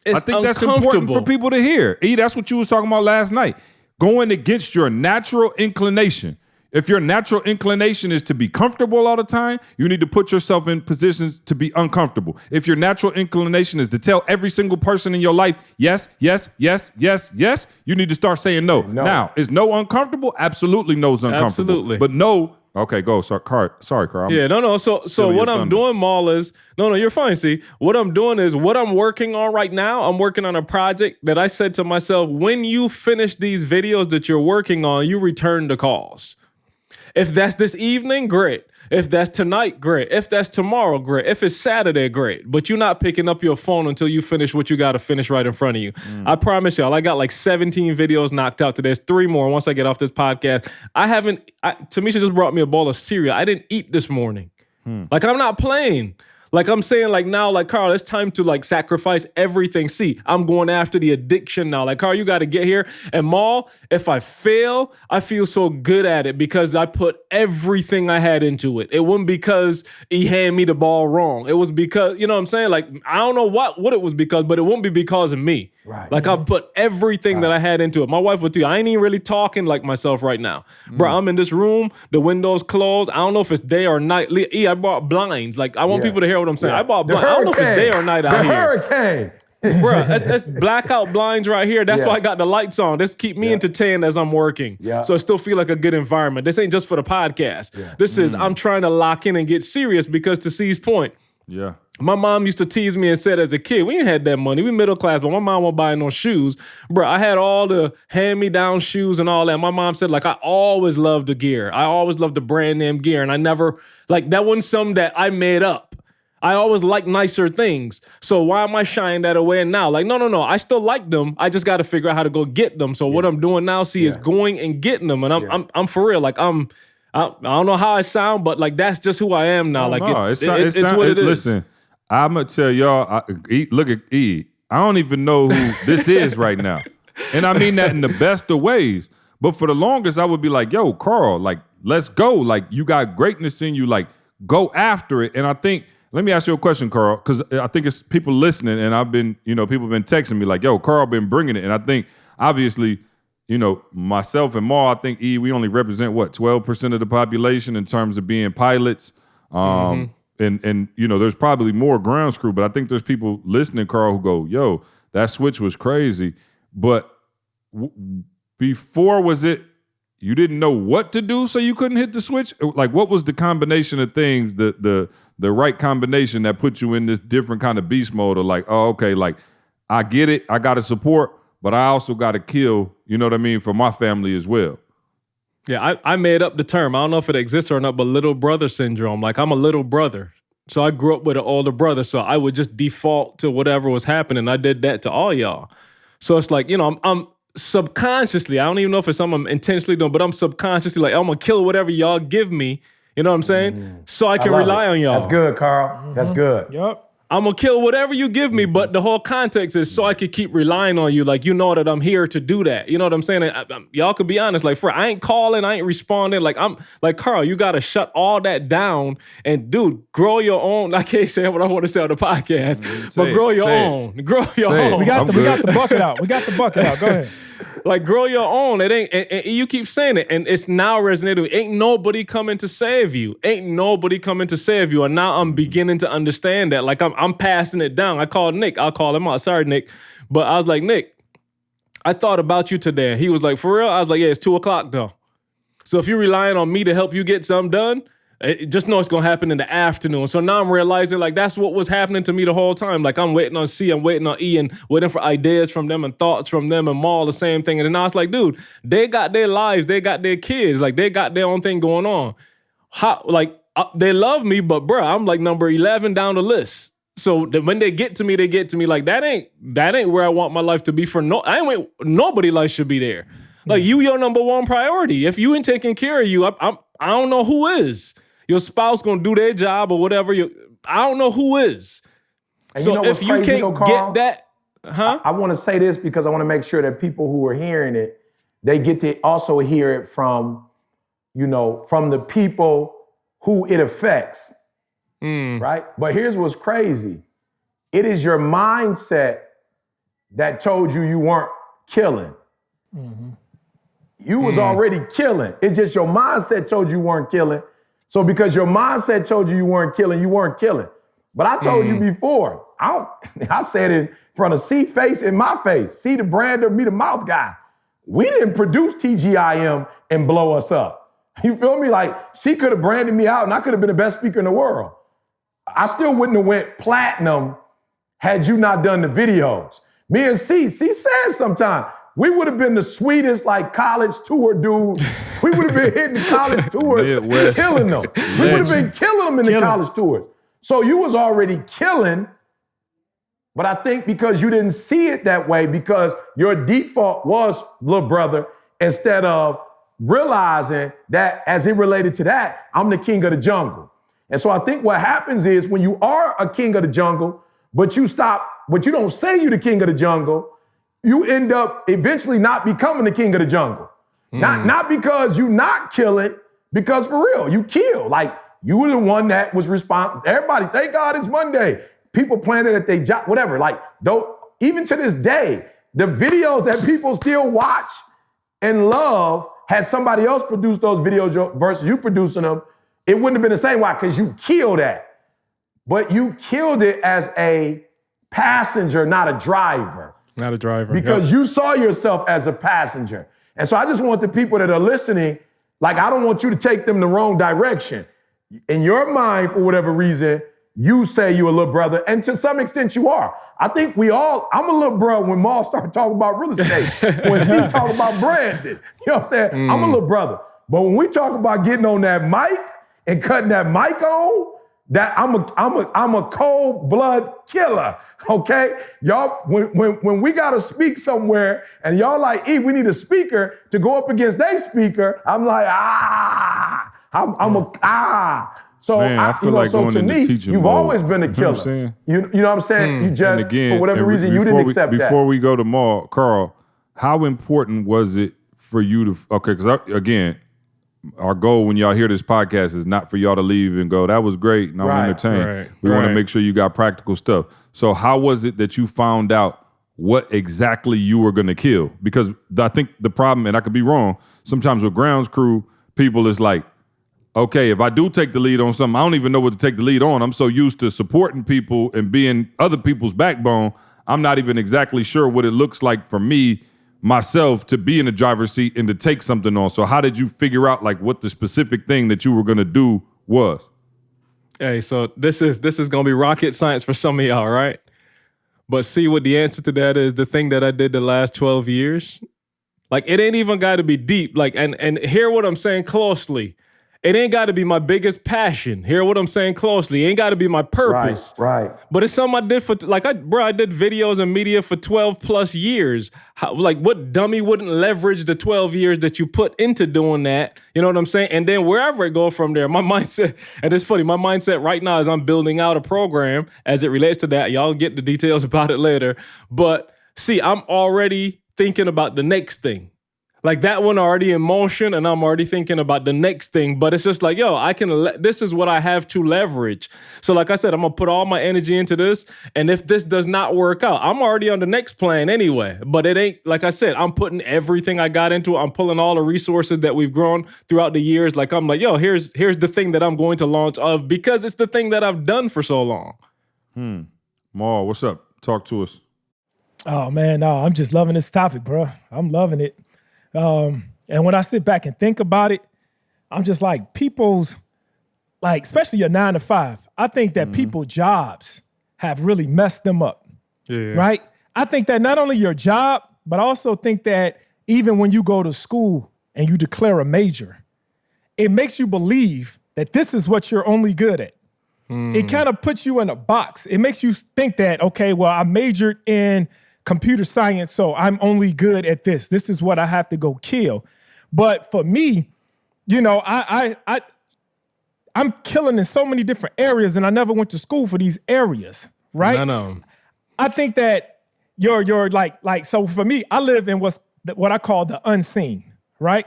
I think that's important for people to hear. That's what you was talking about last night. Going against your natural inclination. If your natural inclination is to be comfortable all the time, you need to put yourself in positions to be uncomfortable. If your natural inclination is to tell every single person in your life, yes, yes, yes, yes, yes, you need to start saying no. Now, is no uncomfortable? Absolutely no is uncomfortable. Absolutely. But no. Okay, go. Sorry, Carl. So what I'm doing, Maul, is you're fine. See, what I'm doing is what I'm working on right now. I'm working on a project that I said to myself: when you finish these videos that you're working on, you return the calls. If that's this evening, great. If that's tonight, great. If that's tomorrow, great. If it's Saturday, great. But you're not picking up your phone until you finish what you got to finish right in front of you. I promise y'all, I got like 17 videos knocked out today. There's 3 more once I get off this podcast. Tamisha just brought me a bowl of cereal. I didn't eat this morning. Like, I'm not playing. Like, I'm saying, like, now, like, Carl, it's time to, like, sacrifice everything. See, I'm going after the addiction now. Like, Carl, you got to get here. And Maul, if I fail, I feel so good at it because I put everything I had into it. It wasn't because he handed me the ball wrong. It was because, you know what I'm saying? Like, I don't know what it was because, but it won't be because of me. Right. Like, I've put everything that I had into it. My wife would tell you, I ain't even really talking like myself right now. Bro, I'm in this room, the window's closed. I don't know if it's day or night. I bought blinds. Like, I want people to hear what I'm saying. I bought blinds. I don't know if it's day or night out here. The hurricane. Bro, that's blackout blinds right here. That's why I got the lights on. This keep me entertained as I'm working. Yeah. So it still feel like a good environment. This ain't just for the podcast. Yeah. This is, I'm trying to lock in and get serious because to C's point, my mom used to tease me and said as a kid, we ain't had that money. We middle class, but my mom won't buy no shoes. Bro, I had all the hand-me-down shoes and all that. My mom said, like, I always loved the gear. I always loved the brand name gear. And I never, like, that wasn't something that I made up. I always liked nicer things. So why am I shying that away now? Like, no. I still like them. I just got to figure out how to go get them. So what I'm doing now, is going and getting them. And I'm for real. Like, I don't know how I sound, but, like, that's just who I am now. Like, it's what it is. Listen, I'm going to tell y'all, look at E. I don't even know who this is right now. And I mean that in the best of ways. But for the longest, I would be like, yo, Carl, like, let's go. Like, you got greatness in you. Like, go after it. And I think, let me ask you a question, Carl, because I think it's people listening, and I've been, people have been texting me like, yo, Carl been bringing it. And I think, obviously, myself and Maul, I think, we only represent, 12% of the population in terms of being pilots. And there's probably more ground crew, but I think there's people listening, Carl, who go, yo, that switch was crazy. But before, was it you didn't know what to do, so you couldn't hit the switch? Like, what was the combination of things, the right combination that put you in this different kind of beast mode of like, oh, okay, like, I get it, I got to support, but I also got to kill, you know what I mean, for my family as well. Yeah, I made up the term. I don't know if it exists or not, but little brother syndrome. Like, I'm a little brother. So I grew up with an older brother, so I would just default to whatever was happening. I did that to all y'all. So it's like, you know, I'm subconsciously, I don't even know if it's something I'm intentionally doing, but I'm subconsciously like, I'm going to kill whatever y'all give me, you know what I'm saying? So I can rely on y'all. That's good, Carl. That's good. Yup. I'm going to kill whatever you give me, but the whole context is so I could keep relying on you. Like, you know that I'm here to do that. You know what I'm saying? Y'all could be honest. Like, I ain't calling, I ain't responding. Like, I'm like, Carl, you got to shut all that down and, dude, grow your own. I can't say what I want to say on the podcast, but grow your own. Grow your own. We got the bucket out. We got the bucket out. Go ahead. Like, grow your own. It ain't, and you keep saying it, and it's now resonating. Ain't nobody coming to save you. Ain't nobody coming to save you. And now I'm beginning to understand that. Like, I'm passing it down. I called Nick. I'll call him out. Sorry, Nick. But I was like, Nick, I thought about you today. He was like, for real? I was like, yeah, it's 2:00 though. So if you're relying on me to help you get something done, just know it's going to happen in the afternoon. So now I'm realizing, like, that's what was happening to me the whole time. Like, I'm waiting on C, I'm waiting on E, and waiting for ideas from them and thoughts from them and all the same thing. And then I was like, dude, they got their lives, they got their kids, like, they got their own thing going on. How, like, they love me, but bruh, I'm like number 11 down the list. So when they get to me, they get to me like, that ain't where I want my life to be for nobody life should be there. Like, you your number one priority. If you ain't taking care of you, I don't know who is. Your spouse gonna do their job or whatever. I don't know who is. And so you know if you can't get that, I want to say this because I want to make sure that people who are hearing it, they get to also hear it from, you know, from the people who it affects, right? But here's what's crazy. It is your mindset that told you you weren't killing. You was already killing. It's just your mindset told you weren't killing. So because your mindset told you weren't killing, you weren't killing. But I told you before, I said it in front of C face in my face. C the brander, me the mouth guy. We didn't produce TGIM and blow us up. You feel me? Like, she could have branded me out and I could have been the best speaker in the world. I still wouldn't have went platinum had you not done the videos. Me and C says sometimes, we would have been the sweetest, like, college tour dude. We would have been hitting college tours, killing them. We would have been killing them in the college tours. So you was already killing, but I think because you didn't see it that way, because your default was little brother, instead of realizing that as it related to that, I'm the king of the jungle. And so I think what happens is when you are a king of the jungle, but you don't say you the king of the jungle, you end up eventually not becoming the king of the jungle. Not because you not killing, because for real, you kill. Like, you were the one that was responsible. Everybody, thank God it's Monday. People planted at their job, whatever. Like, even to this day, the videos that people still watch and love, had somebody else produce those videos versus you producing them, it wouldn't have been the same. Why? Because you killed that. But you killed it as a passenger, not a driver. Not a driver. Because you saw yourself as a passenger. And so I just want the people that are listening, like, I don't want you to take them the wrong direction. In your mind, for whatever reason, you say you're a little brother, and to some extent you are. I think I'm a little brother when Maul started talking about real estate, when C talk about branding. You know what I'm saying? I'm a little brother. But when we talk about getting on that mic and cutting that mic on, that I'm a cold blood killer. Okay, y'all, when we gotta speak somewhere and y'all like, we need a speaker to go up against their speaker, I'm like, So Man, I feel like going to into me, teaching you've mode. always been a killer. You know what I'm saying? You just, for whatever reason, you didn't accept that. Before we go to Maul, Carl, how important was it for you to, because again, our goal when y'all hear this podcast is not for y'all to leave and go, that was great and I'm entertained. We want to make sure you got practical stuff. So how was it that you found out what exactly you were going to kill? Because I think the problem, and I could be wrong, sometimes with grounds crew, people is like, okay, if I do take the lead on something, I don't even know what to take the lead on. I'm so used to supporting people and being other people's backbone, I'm not even exactly sure what it looks like for me myself to be in the driver's seat and to take something on. So how did you figure out like what the specific thing that you were going to do was? Hey, so this is going to be rocket science for some of y'all, right? But see what the answer to that is, the thing that I did the last 12 years. Like, it ain't even got to be deep. Like, and hear what I'm saying closely. It ain't got to be my biggest passion. Hear what I'm saying closely. It ain't got to be my purpose. Right. But it's something I did for, like, I did videos and media for 12 plus years. Like, what dummy wouldn't leverage the 12 years that you put into doing that? You know what I'm saying? And then wherever it goes from there, my mindset, and it's funny, my mindset right now is I'm building out a program as it relates to that. Y'all get the details about it later. But see, I'm already thinking about the next thing. Like that one already in motion, and I'm already thinking about the next thing. But it's just like, yo, this is what I have to leverage. So like I said, I'm going to put all my energy into this. And if this does not work out, I'm already on the next plan anyway. But it ain't, like I said, I'm putting everything I got into it. I'm pulling all the resources that we've grown throughout the years. Like I'm like, yo, here's the thing that I'm going to launch of, because it's the thing that I've done for so long. Maul, what's up? Talk to us. Oh, man, no, I'm just loving this topic, bro. I'm loving it. And when I sit back and think about it, I'm just like, people's, like, especially your 9 to 5, I think that people's jobs have really messed them up, right? I think that not only your job, but I also think that even when you go to school and you declare a major, it makes you believe that this is what you're only good at. It kind of puts you in a box. It makes you think that, okay, well, I majored in computer science, so I'm only good at this. This is what I have to go kill. But for me, you know, I'm killing in so many different areas, and I never went to school for these areas, right? No. I think that you're like so for me, I live in what I call the unseen, right?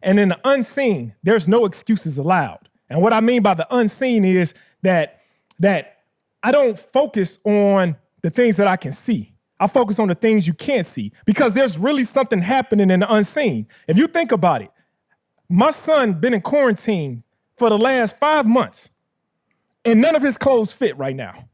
And in the unseen, there's no excuses allowed. And what I mean by the unseen is that I don't focus on the things that I can see. I focus on the things you can't see, because there's really something happening in the unseen. If you think about it, my son been in quarantine for the last 5 months, and none of his clothes fit right now.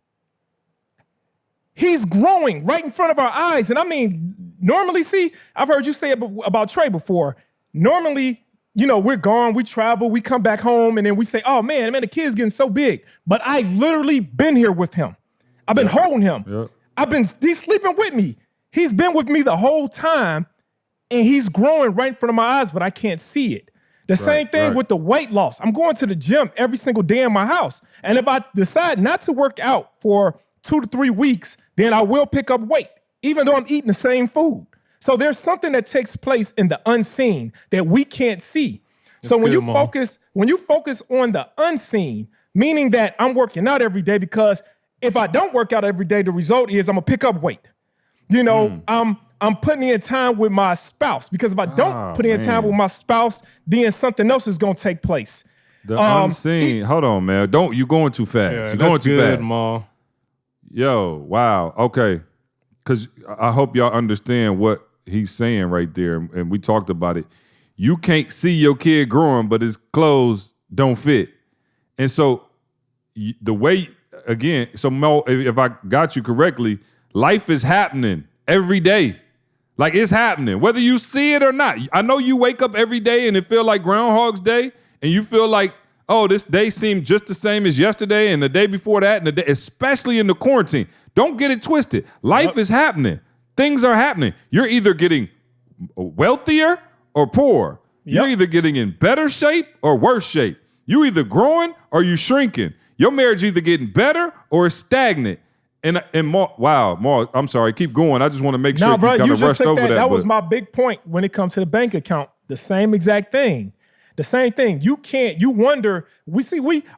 He's growing right in front of our eyes. And I mean, normally, see, I've heard you say it about Trey before. Normally, you know, we're gone, we travel, we come back home, and then we say, oh man, the kid's getting so big. But I literally been here with him. I've been holding him. Yep. He's sleeping with me. He's been with me the whole time, and he's growing right in front of my eyes, but I can't see it. The same thing with the weight loss. I'm going to the gym every single day in my house. And if I decide not to work out for 2 to 3 weeks, then I will pick up weight, even though I'm eating the same food. So there's something that takes place in the unseen that we can't see. So when you focus on the unseen, meaning that I'm working out every day, because if I don't work out every day, the result is I'm gonna pick up weight. You know, I'm putting in time with my spouse, because if I don't put in time with my spouse, then something else is gonna take place. The unseen. Hold on, man. You're going too fast. Yeah, you're going too good, fast. Ma. Yo, wow. Okay. Because I hope y'all understand what he's saying right there, and we talked about it. You can't see your kid growing, but his clothes don't fit. And so the way, again, so Mo, if I got you correctly, life is happening every day. Like, it's happening, whether you see it or not. I know you wake up every day and it feel like Groundhog's Day, and you feel like, oh, this day seemed just the same as yesterday and the day before that, and the day, especially in the quarantine. Don't get it twisted. Life is happening. Things are happening. You're either getting wealthier or poor. You're either getting in better shape or worse shape. You either growing or you shrinking. Your marriage either getting better or it's stagnant. And Mar, I'm sorry, keep going. I just want to make sure you kind of rushed over that. That was my big point when it comes to the bank account. The same exact thing. The same thing. You wonder,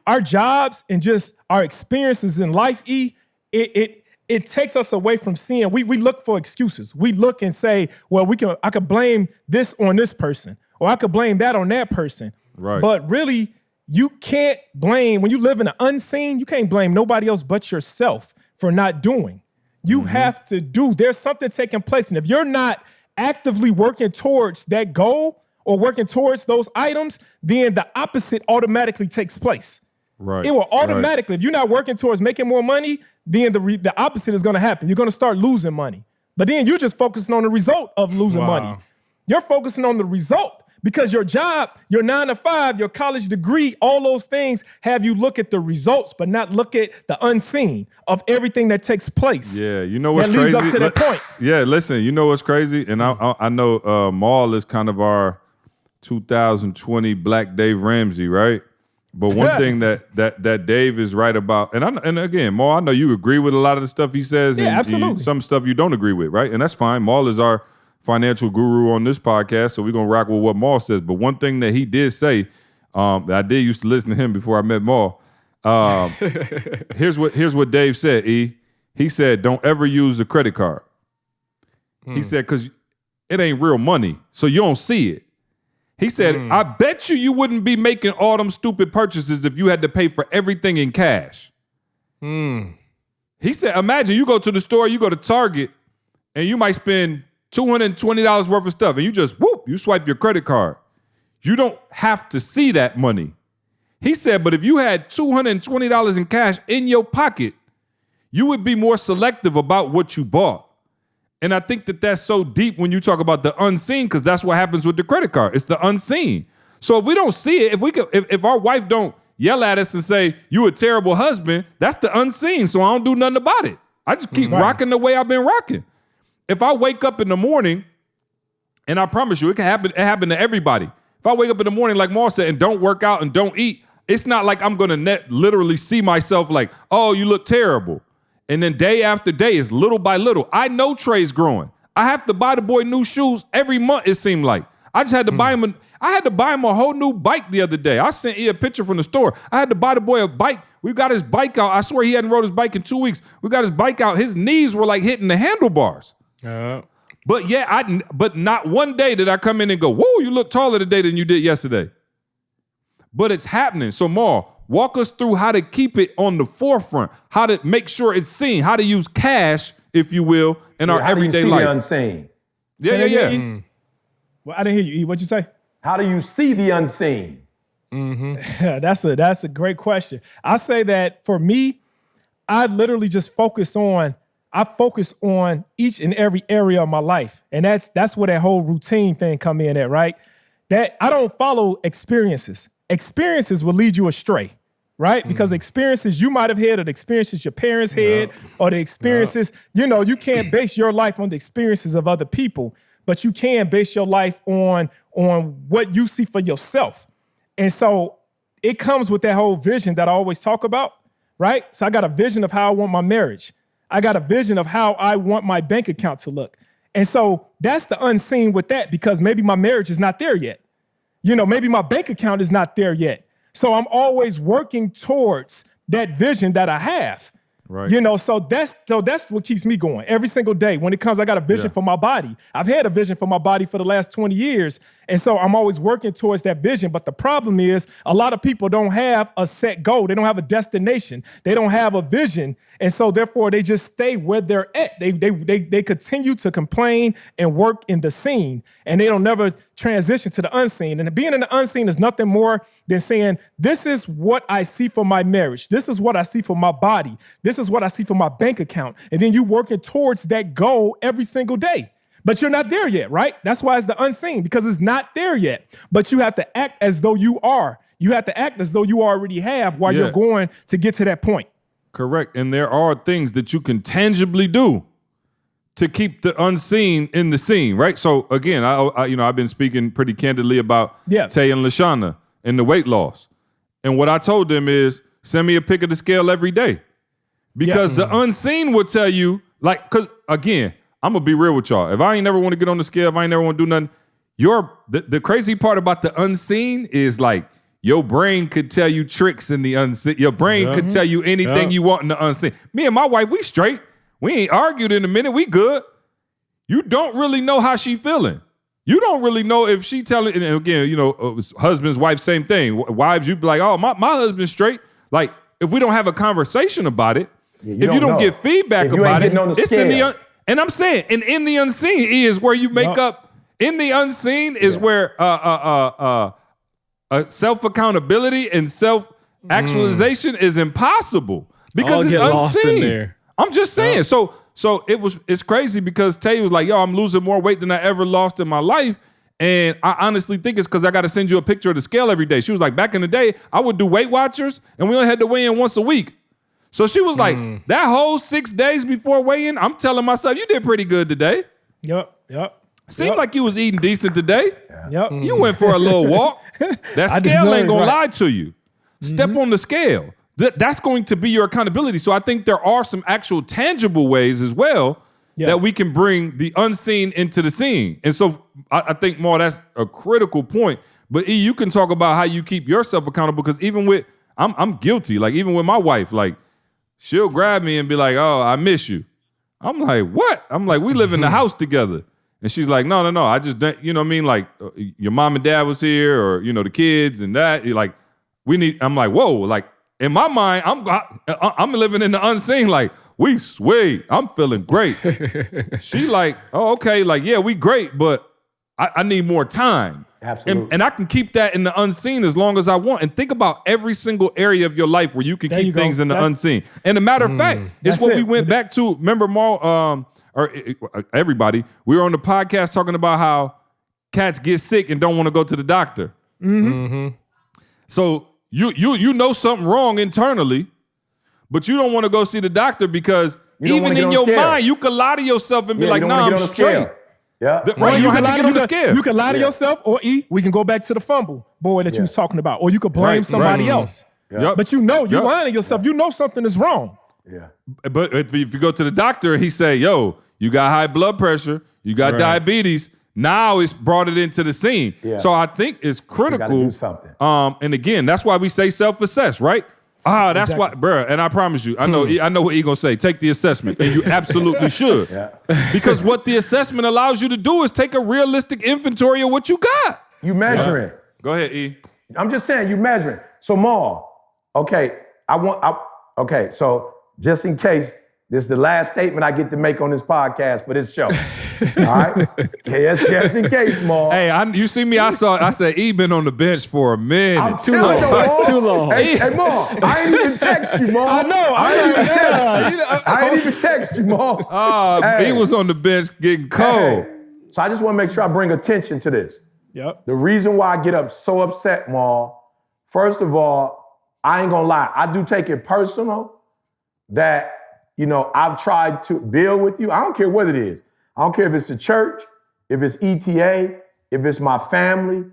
our jobs and just our experiences in life, it takes us away from seeing. We look for excuses. We look and say, well, I could blame this on this person, or I could blame that on that person. Right. But really, you can't blame, when you live in the unseen, you can't blame nobody else but yourself for not doing. You have to do. There's something taking place. And if you're not actively working towards that goal or working towards those items, then the opposite automatically takes place. Right. It will automatically, if you're not working towards making more money, then the opposite is going to happen. You're going to start losing money. But then you're just focusing on the result of losing money. You're focusing on the result because your job, your 9 to 5, your college degree, all those things have you look at the results, but not look at the unseen of everything that takes place. Yeah, you know what's that crazy? That leads up to that point. Yeah, listen, you know what's crazy? And I know Maul is kind of our 2020 Black Dave Ramsey, right? But one thing that Dave is right about, and again, Maul, I know you agree with a lot of the stuff he says, and absolutely. some stuff you don't agree with, right? And that's fine. Maul is our financial guru on this podcast, so we're gonna rock with what Maul says. But one thing that he did say, I did used to listen to him before I met Maul. Here's what Dave said. He said, "Don't ever use a credit card." He said, "Because it ain't real money, so you don't see it." He said, "I bet you wouldn't be making all them stupid purchases if you had to pay for everything in cash." He said, "Imagine you go to the store, you go to Target, and you might spend $220 worth of stuff, and you just, you swipe your credit card. You don't have to see that money." He said, "But if you had $220 in cash in your pocket, you would be more selective about what you bought." And I think that that's so deep when you talk about the unseen, because that's what happens with the credit card. It's the unseen. So if we don't see it, if our wife don't yell at us and say, "You a terrible husband," that's the unseen. So I don't do nothing about it. I just keep rocking the way I've been rocking. If I wake up in the morning, and I promise you, it happened to everybody. If I wake up in the morning, like Maul said, and don't work out and don't eat, it's not like I'm gonna literally see myself like, "Oh, you look terrible." And then day after day, it's little by little. I know Trey's growing. I have to buy the boy new shoes every month, it seemed like. I just had to buy him a whole new bike the other day. I sent you a picture from the store. I had to buy the boy a bike. We got his bike out. I swear he hadn't rode his bike in 2 weeks. We got his bike out. His knees were like hitting the handlebars. But not one day did I come in and go, "Whoa, you look taller today than you did yesterday." But it's happening. So Maul, walk us through how to keep it on the forefront, how to make sure it's seen, how to use cash, if you will, in our everyday life. How do you see the unseen? Yeah. Well, I didn't hear you, E. What'd you say? How do you see the unseen? That's a great question. I say that for me, I literally just focus on each and every area of my life. And that's where that whole routine thing come in at, right? That I don't follow experiences. Experiences will lead you astray, right? Because experiences you might have had, or the experiences your parents had, or the experiences, you can't base your life on the experiences of other people, but you can base your life on what you see for yourself. And so it comes with that whole vision that I always talk about, right? So I got a vision of how I want my marriage. I got a vision of how I want my bank account to look. And so that's the unseen with that, because maybe my marriage is not there yet. Maybe my bank account is not there yet. So I'm always working towards that vision that I have. Right. So that's what keeps me going every single day. When it comes, I got a vision for my body. I've had a vision for my body for the last 20 years. And so I'm always working towards that vision. But the problem is a lot of people don't have a set goal. They don't have a destination. They don't have a vision. And so therefore they just stay where they're at. They continue to complain and work in the seen, and they don't never transition to the unseen. And being in the unseen is nothing more than saying, this is what I see for my marriage. This is what I see for my body. This is what I see for my bank account. And then you working towards that goal every single day. But you're not there yet, right? That's why it's the unseen, because it's not there yet. But you have to act as though you are. You have to act as though you already have while you're going to get to that point. Correct. And there are things that you can tangibly do to keep the unseen in the scene, right? So again, I've been speaking pretty candidly about Tay and LaShawna and the weight loss. And what I told them is, send me a pic of the scale every day. Because the unseen will tell you, because again, I'm going to be real with y'all. If I ain't never want to get on the scale, if I ain't never want to do nothing, the crazy part about the unseen is like, your brain could tell you tricks in the unseen. Your brain could tell you anything you want in the unseen. Me and my wife, we straight. We ain't argued in a minute. We good. You don't really know how she feeling. You don't really know if she telling, and again, husbands, wife, same thing. Wives, you be like, oh, my husband's straight. Like, if we don't have a conversation about it, if you don't get feedback about it, it's in the and I'm saying, and in the unseen is where you make up. In the unseen is where self-accountability and self-actualization is impossible because it's unseen. I'm just saying. So it's crazy because Tay was like, yo, I'm losing more weight than I ever lost in my life. And I honestly think it's because I got to send you a picture of the scale every day. She was like, back in the day, I would do Weight Watchers and we only had to weigh in once a week. So she was like, that whole 6 days before weigh-in, I'm telling myself, you did pretty good today. Yep. Seemed like you was eating decent today. Yep. You went for a little walk. That scale ain't going to lie to you. Step on the scale. That's going to be your accountability. So I think there are some actual tangible ways as well that we can bring the unseen into the seen. And so I think, Maul, that's a critical point. But E, you can talk about how you keep yourself accountable because even with, I'm guilty. Like even with my wife, like she'll grab me and be like, oh, I miss you. I'm like, what? I'm like, we live in the house together. And she's like, no. I just, you know what I mean? Like your mom and dad was here or, you know, the kids and that. Like I'm like, whoa, like in my mind, I'm living in the unseen. Like we sweet. I'm feeling great. She like, oh, okay. Like, yeah, we great, but I need more time. Absolutely. And I can keep that in the unseen as long as I want. And think about every single area of your life where you can keep things in the unseen. And a matter of fact, it's what we went back to. Remember, Maul, or everybody, we were on the podcast talking about how cats get sick and don't want to go to the doctor. So you know something wrong internally, but you don't want to go see the doctor because even in your mind, you could lie to yourself and be like, nah, I'm straight. Yeah. Right, you have to get on the scale. You can lie to yourself, or we can go back to the fumble boy that you was talking about, or you could blame somebody else. But you know, you're lying to yourself. You know something is wrong. Yeah. But if you go to the doctor and he say, yo, you got high blood pressure, you got diabetes, now it's brought it into the scene. Yeah. So I think it's critical. You gotta do something. And again, that's why we say self-assess, right? That's why, bruh. And I promise you, I know what he gonna say. Take the assessment, and you absolutely should. Because what the assessment allows you to do is take a realistic inventory of what you got. You measuring. Go ahead, E. I'm just saying, you measuring. So, Maul, okay, so just in case, this is the last statement I get to make on this podcast for this show. All right? Just in case, Maul. Hey, you see me, I said E been on the bench for a minute. I'm too long. Hey, Maul, I ain't even text you, Maul. I know. I ain't even text you, Maul. He was on the bench getting cold. So I just want to make sure I bring attention to this. Yep. The reason why I get so upset, Maul, first of all, I ain't gonna lie. I do take it personal that, you know, I've tried to build with you. I don't care what it is. I don't care if it's the church, if it's ETA, if it's my family.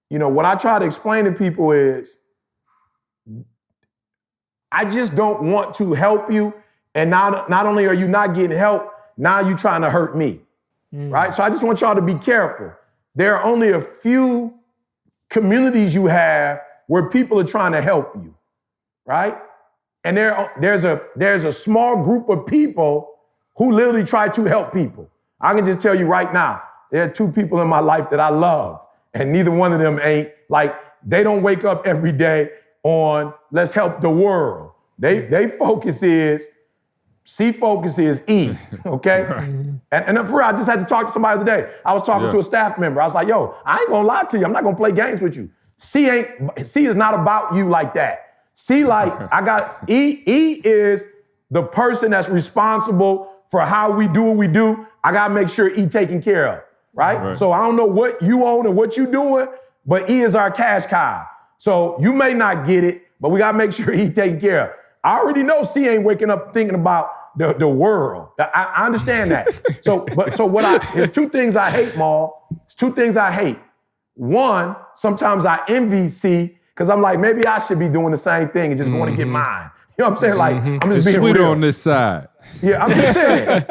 You know, what I try to explain to people is I just don't want to help you. And not only are you not getting help, now you're trying to hurt me, right? So I just want y'all to be careful. There are only a few communities you have where people are trying to help you, right? And there's a small group of people who literally try to help people. I can just tell you right now, there are two people in my life that I love, and neither one of them ain't like, they don't wake up every day on let's help the world. They focus is E, okay? And for real, I just had to talk to somebody the other day. I was talking to a staff member. I was like, yo, I ain't gonna lie to you. I'm not gonna play games with you. C is not about you like that. C, like, I got E is the person that's responsible for how we do what we do. I gotta make sure E taken care of, right? So I don't know what you own and what you doing, but E is our cash cow. So you may not get it, but we gotta make sure E taken care of. I already know C ain't waking up thinking about the world. I understand that. There's two things I hate, Maul. It's two things I hate. One, sometimes I envy C because I'm like, maybe I should be doing the same thing and just going to get mine. You know what I'm saying? Like, I'm just being sweeter real. on this side. Yeah, I'm just saying.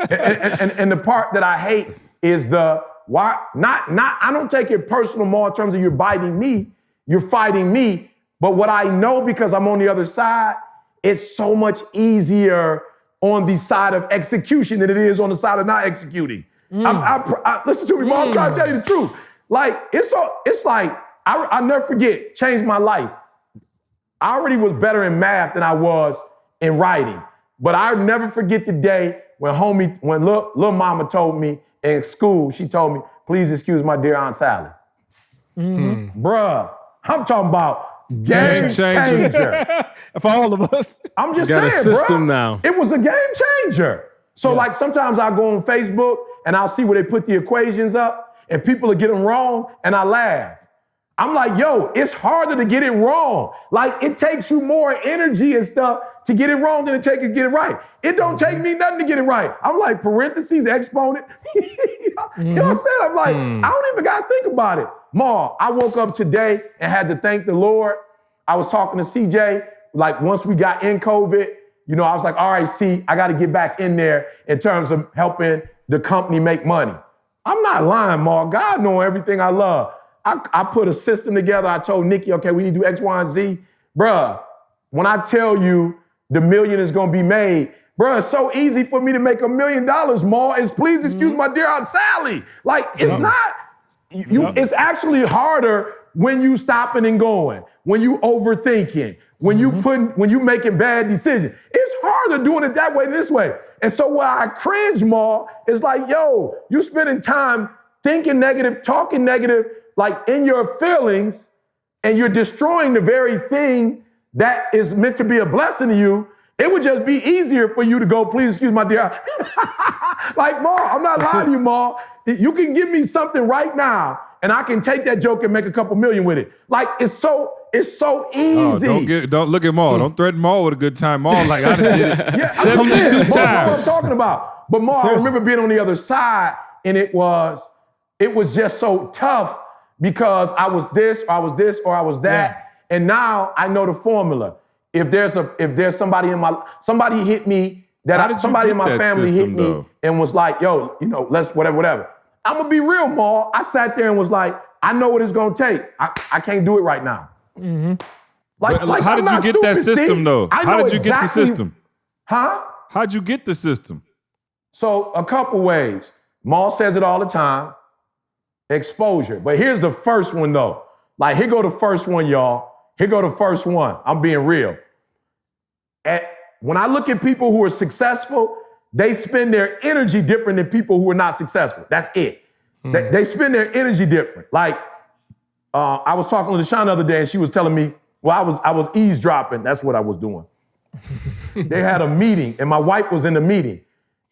and the part that I hate is I don't take it personal more in terms of you're biting me, you're fighting me. But what I know, because I'm on the other side, it's so much easier on the side of execution than it is on the side of not executing. Listen to me, Mom, I'm trying to tell you the truth. Like, it's like, I'll never forget, changed my life. I already was better in math than I was in writing. But I'll never forget the day when little mama told me in school, she told me, please excuse my dear Aunt Sally. Bruh, I'm talking about game changer. For all of us. I'm just got saying, a system bruh. now. It was a game changer. So like sometimes I go on Facebook and I'll see where they put the equations up and people are getting wrong and I laugh. I'm like, yo, it's harder to get it wrong. Like it takes you more energy and stuff to get it wrong than it takes to get it right. It don't take me nothing to get it right. I'm like parentheses, exponent. You know what I'm saying? I'm like, I don't even got to think about it. Ma, I woke up today and had to thank the Lord. I was talking to CJ, like once we got in COVID, you know, I was like, all right, see, I got to get back in there in terms of helping the company make money. I'm not lying, Ma. God knows everything I love. I put a system together. I told Nikki, okay, we need to do X, Y, and Z. Bruh, when I tell you the million is going to be made, bruh, it's so easy for me to make $1 million, Ma. It's please excuse my dear Aunt Sally. Like, it's not, it's actually harder when you stopping and going, when you overthinking, when you making bad decisions. It's harder doing it that way than this way. And so where I cringe, Ma, is like, yo, you spending time thinking negative, talking negative, like in your feelings, and you're destroying the very thing that is meant to be a blessing to you. It would just be easier for you to go, please excuse my dear. Like, Ma, I'm not lying to you, Ma. You can give me something right now, and I can take that joke and make a couple million with it. Like, it's so easy. Don't look at Ma. Don't threaten Ma with a good time. Ma, like, I done did it yeah, 72 times. What I'm talking about. But Ma, I remember being on the other side, and it was just so tough because I was this, or I was this, or I was that. Yeah. And now I know the formula. If there's somebody hit me, somebody in my family hit me and was like, yo, you know, let's whatever. I'm gonna be real, Ma. I sat there and was like, I know what it's gonna take. I can't do it right now. Mm-hmm. Like how did you get that system though? How did you get the system? Huh? How'd you get the system? So a couple ways. Ma says it all the time. Exposure. But here's the first one though. Like, here go the first one, y'all. Here go the first one. I'm being real. When I look at people who are successful, they spend their energy different than people who are not successful. That's it. They spend their energy different. Like, I was talking to LaShawn the other day and she was telling me, well, I was eavesdropping. That's what I was doing. They had a meeting and my wife was in the meeting.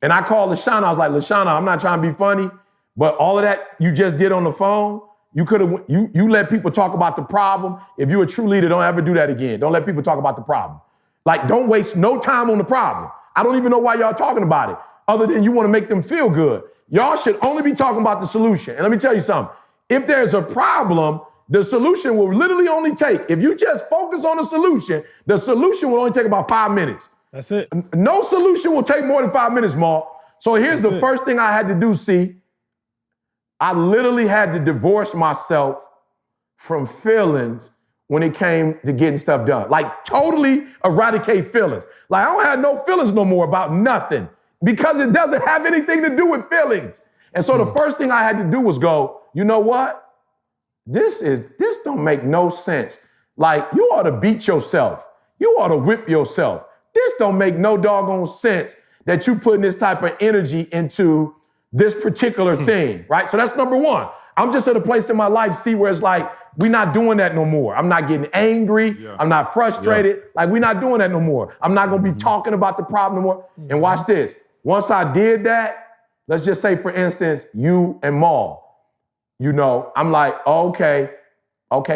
And I called LaShawn. I was like, LaShawn, I'm not trying to be funny, but all of that you just did on the phone, you let people talk about the problem. If you're a true leader, don't ever do that again. Don't let people talk about the problem. Like, don't waste no time on the problem. I don't even know why y'all talking about it, other than you want to make them feel good. Y'all should only be talking about the solution. And let me tell you something. If there's a problem, the solution will literally only take, if you just focus on the solution will only take about 5 minutes. That's it. No solution will take more than 5 minutes, Ma. So here's the first thing I had to do, see. I literally had to divorce myself from feelings when it came to getting stuff done. Like, totally eradicate feelings. Like, I don't have no feelings no more about nothing because it doesn't have anything to do with feelings. And so the first thing I had to do was go, you know what? This don't make no sense. Like, you ought to beat yourself. You ought to whip yourself. This don't make no doggone sense that you putting this type of energy into this particular thing, right? So that's number one. I'm just at a place in my life, see, where it's like, we're not doing that no more. I'm not getting angry. Yeah. I'm not frustrated. Yeah. Like, we're not doing that no more. I'm not going to be talking about the problem no more. And watch this. Once I did that, let's just say, for instance, you and Ma, you know, I'm like, okay,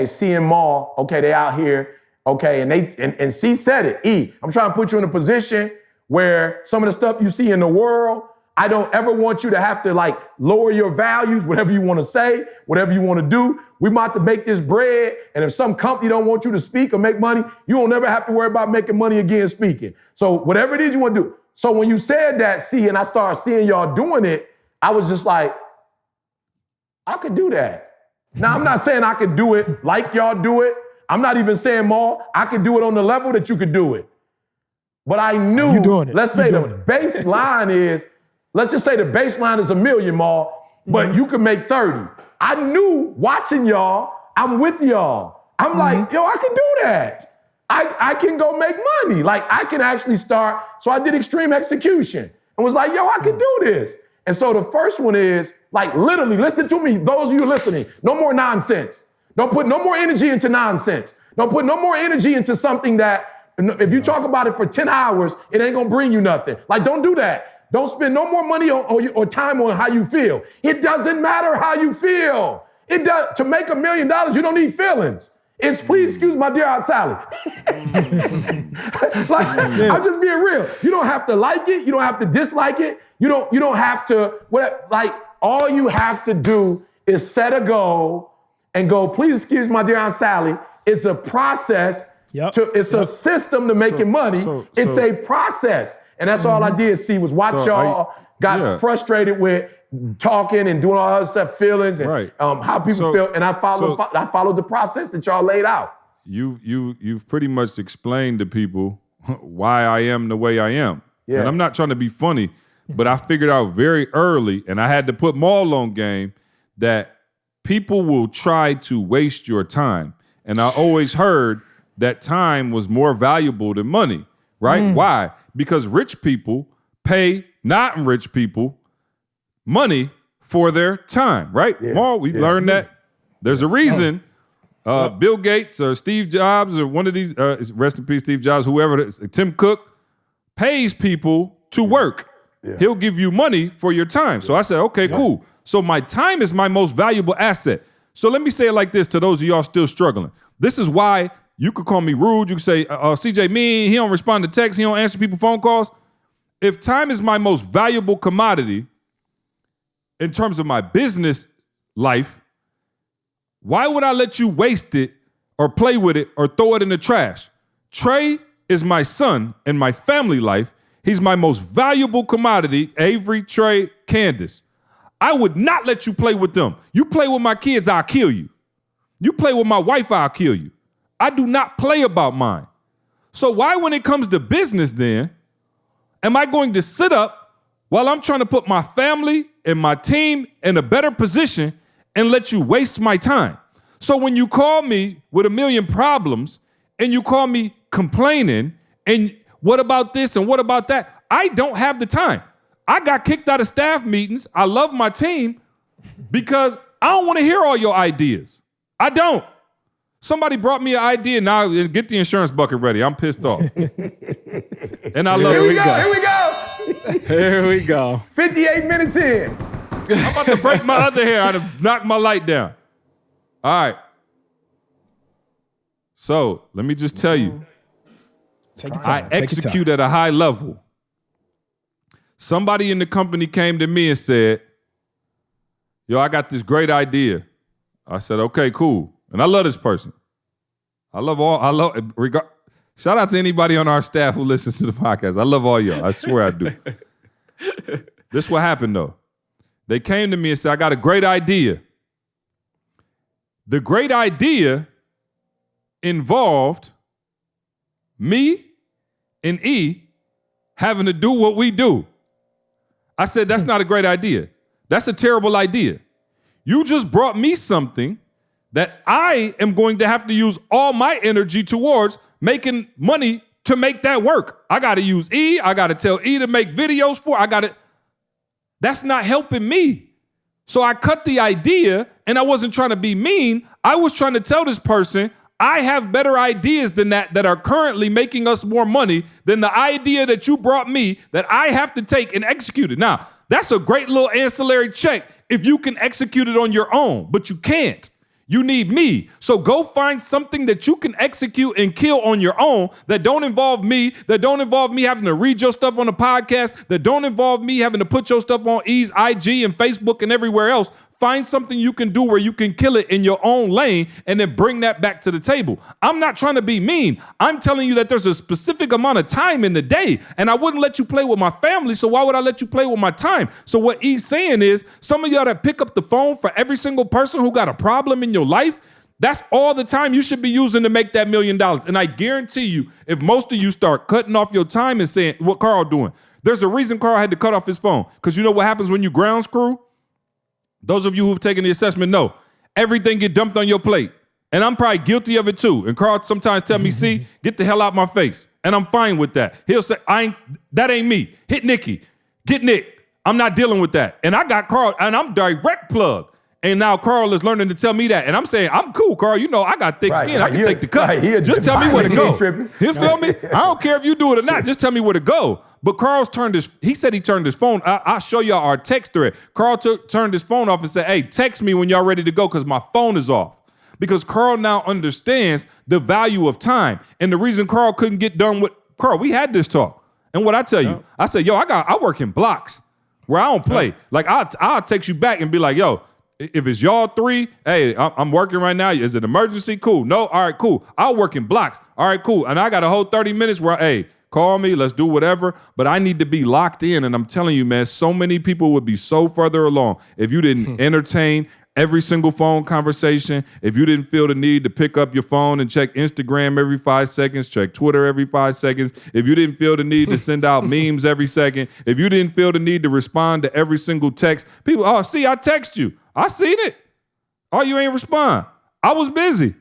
C and Ma, okay, they out here, okay, and C said it, E, I'm trying to put you in a position where some of the stuff you see in the world, I don't ever want you to have to like lower your values, whatever you want to say, whatever you want to do. We about to make this bread, and if some company don't want you to speak or make money, you won't never have to worry about making money again speaking. So whatever it is you want to do. So when you said that, see, and I started seeing y'all doing it, I was just like, I could do that. Now, I'm not saying I could do it like y'all do it. I'm not even saying, Ma, I could do it on the level that you could do it. But I knew, you doing it. Let's say the baseline is, let's just say the baseline is $1 million, Ma, but you can make 30. I knew watching y'all, I'm with y'all. I'm like, yo, I can do that. I can go make money. Like, I can actually start. So I did extreme execution and was like, yo, I can do this. And so the first one is, like, literally, listen to me, those of you listening, no more nonsense. Don't put no more energy into nonsense. Don't put no more energy into something that, if you talk about it for 10 hours, it ain't gonna bring you nothing. Like, don't do that. Don't spend no more money or time on how you feel. It doesn't matter how you feel. To make $1 million, you don't need feelings. It's please excuse my dear Aunt Sally. Like, I'm just being real. You don't have to like it. You don't have to dislike it. You don't have to, all you have to do is set a goal and go, please excuse my dear Aunt Sally. It's a process. It's a system to making money. It's a process. And that's all I did see was watch y'all got frustrated with talking and doing all that other stuff, feelings and how people feel. And I followed the process that y'all laid out. You've pretty much explained to people why I am the way I am. Yeah. And I'm not trying to be funny, but I figured out very early, and I had to put Maul on game, that people will try to waste your time. And I always heard that time was more valuable than money, right? Why? Because rich people pay non-rich people money for their time, right? Yeah. Maul, we learned that. There's a reason Bill Gates or Steve Jobs or one of these, rest in peace, Steve Jobs, whoever it is, Tim Cook, pays people to work. Yeah. He'll give you money for your time. So I said, okay, cool. So my time is my most valuable asset. So let me say it like this to those of y'all still struggling. This is why you could call me rude. You could say, CJ mean, he don't respond to texts, he don't answer people phone calls. If time is my most valuable commodity in terms of my business life, why would I let you waste it or play with it or throw it in the trash? Trey is my son in my family life. He's my most valuable commodity, Avery, Trey, Candace. I would not let you play with them. You play with my kids, I'll kill you. You play with my wife, I'll kill you. I do not play about mine. So why, when it comes to business then, am I going to sit up while I'm trying to put my family and my team in a better position and let you waste my time? So when you call me with a million problems and you call me complaining and what about this and what about that, I don't have the time. I got kicked out of staff meetings. I love my team because I don't want to hear all your ideas. I don't. Somebody brought me an idea. Now get the insurance bucket ready. I'm pissed off. And I love it. Here we go. 58 minutes in. I'm about to break my other hair. I'd have knocked my light down. All right. So let me just tell you. I execute at a high level. Somebody in the company came to me and said, yo, I got this great idea. I said, okay, cool. And I love this person. Shout out to anybody on our staff who listens to the podcast. I love all y'all. I swear I do. This is what happened though. They came to me and said, I got a great idea. The great idea involved me and E having to do what we do. I said, that's not a great idea. That's a terrible idea. You just brought me something that I am going to have to use all my energy towards making money to make that work. I got to use E. I got to tell E to make videos for. That's not helping me. So I cut the idea, and I wasn't trying to be mean. I was trying to tell this person, I have better ideas than that are currently making us more money than the idea that you brought me that I have to take and execute it. Now, that's a great little ancillary check if you can execute it on your own, but you can't. You need me. So go find something that you can execute and kill on your own that don't involve me, that don't involve me having to read your stuff on the podcast, that don't involve me having to put your stuff on E's, IG, and Facebook and everywhere else. Find something you can do where you can kill it in your own lane and then bring that back to the table. I'm not trying to be mean. I'm telling you that there's a specific amount of time in the day, and I wouldn't let you play with my family, so why would I let you play with my time? So what he's saying is, some of y'all that pick up the phone for every single person who got a problem in your life, that's all the time you should be using to make that $1 million. And I guarantee you, if most of you start cutting off your time and saying, what Carl doing? There's a reason Carl had to cut off his phone, because you know what happens when you ground screw? Those of you who've taken the assessment know everything get dumped on your plate. And I'm probably guilty of it too. And Carl sometimes tell me, see, get the hell out my face. And I'm fine with that. He'll say, that ain't me. Hit Nikki. Get Nick. I'm not dealing with that. And I got Carl, and I'm direct plug. And now Carl is learning to tell me that. And I'm saying, I'm cool, Carl. You know, I got thick skin. I can take the cut. Just tell me where to go. You feel me? I don't care if you do it or not. Just tell me where to go. But Carl's he said he turned his phone. I'll show y'all our text thread. Carl turned his phone off and said, hey, text me when y'all ready to go because my phone is off. Because Carl now understands the value of time. And the reason Carl couldn't get done with, Carl, we had this talk. And what I tell you, I said, yo, I work in blocks where I don't play. Like I'll text you back and be like, yo, if it's y'all three, hey, I'm working right now. Is it emergency? Cool. No? All right, cool. I'll work in blocks. All right, cool. And I got a whole 30 minutes where, hey, call me, let's do whatever. But I need to be locked in. And I'm telling you, man, so many people would be so further along if you didn't entertain every single phone conversation, if you didn't feel the need to pick up your phone and check Instagram every 5 seconds, check Twitter every 5 seconds, if you didn't feel the need to send out memes every second, if you didn't feel the need to respond to every single text, people, oh, see, I text you. I seen it. Oh, you ain't respond. I was busy.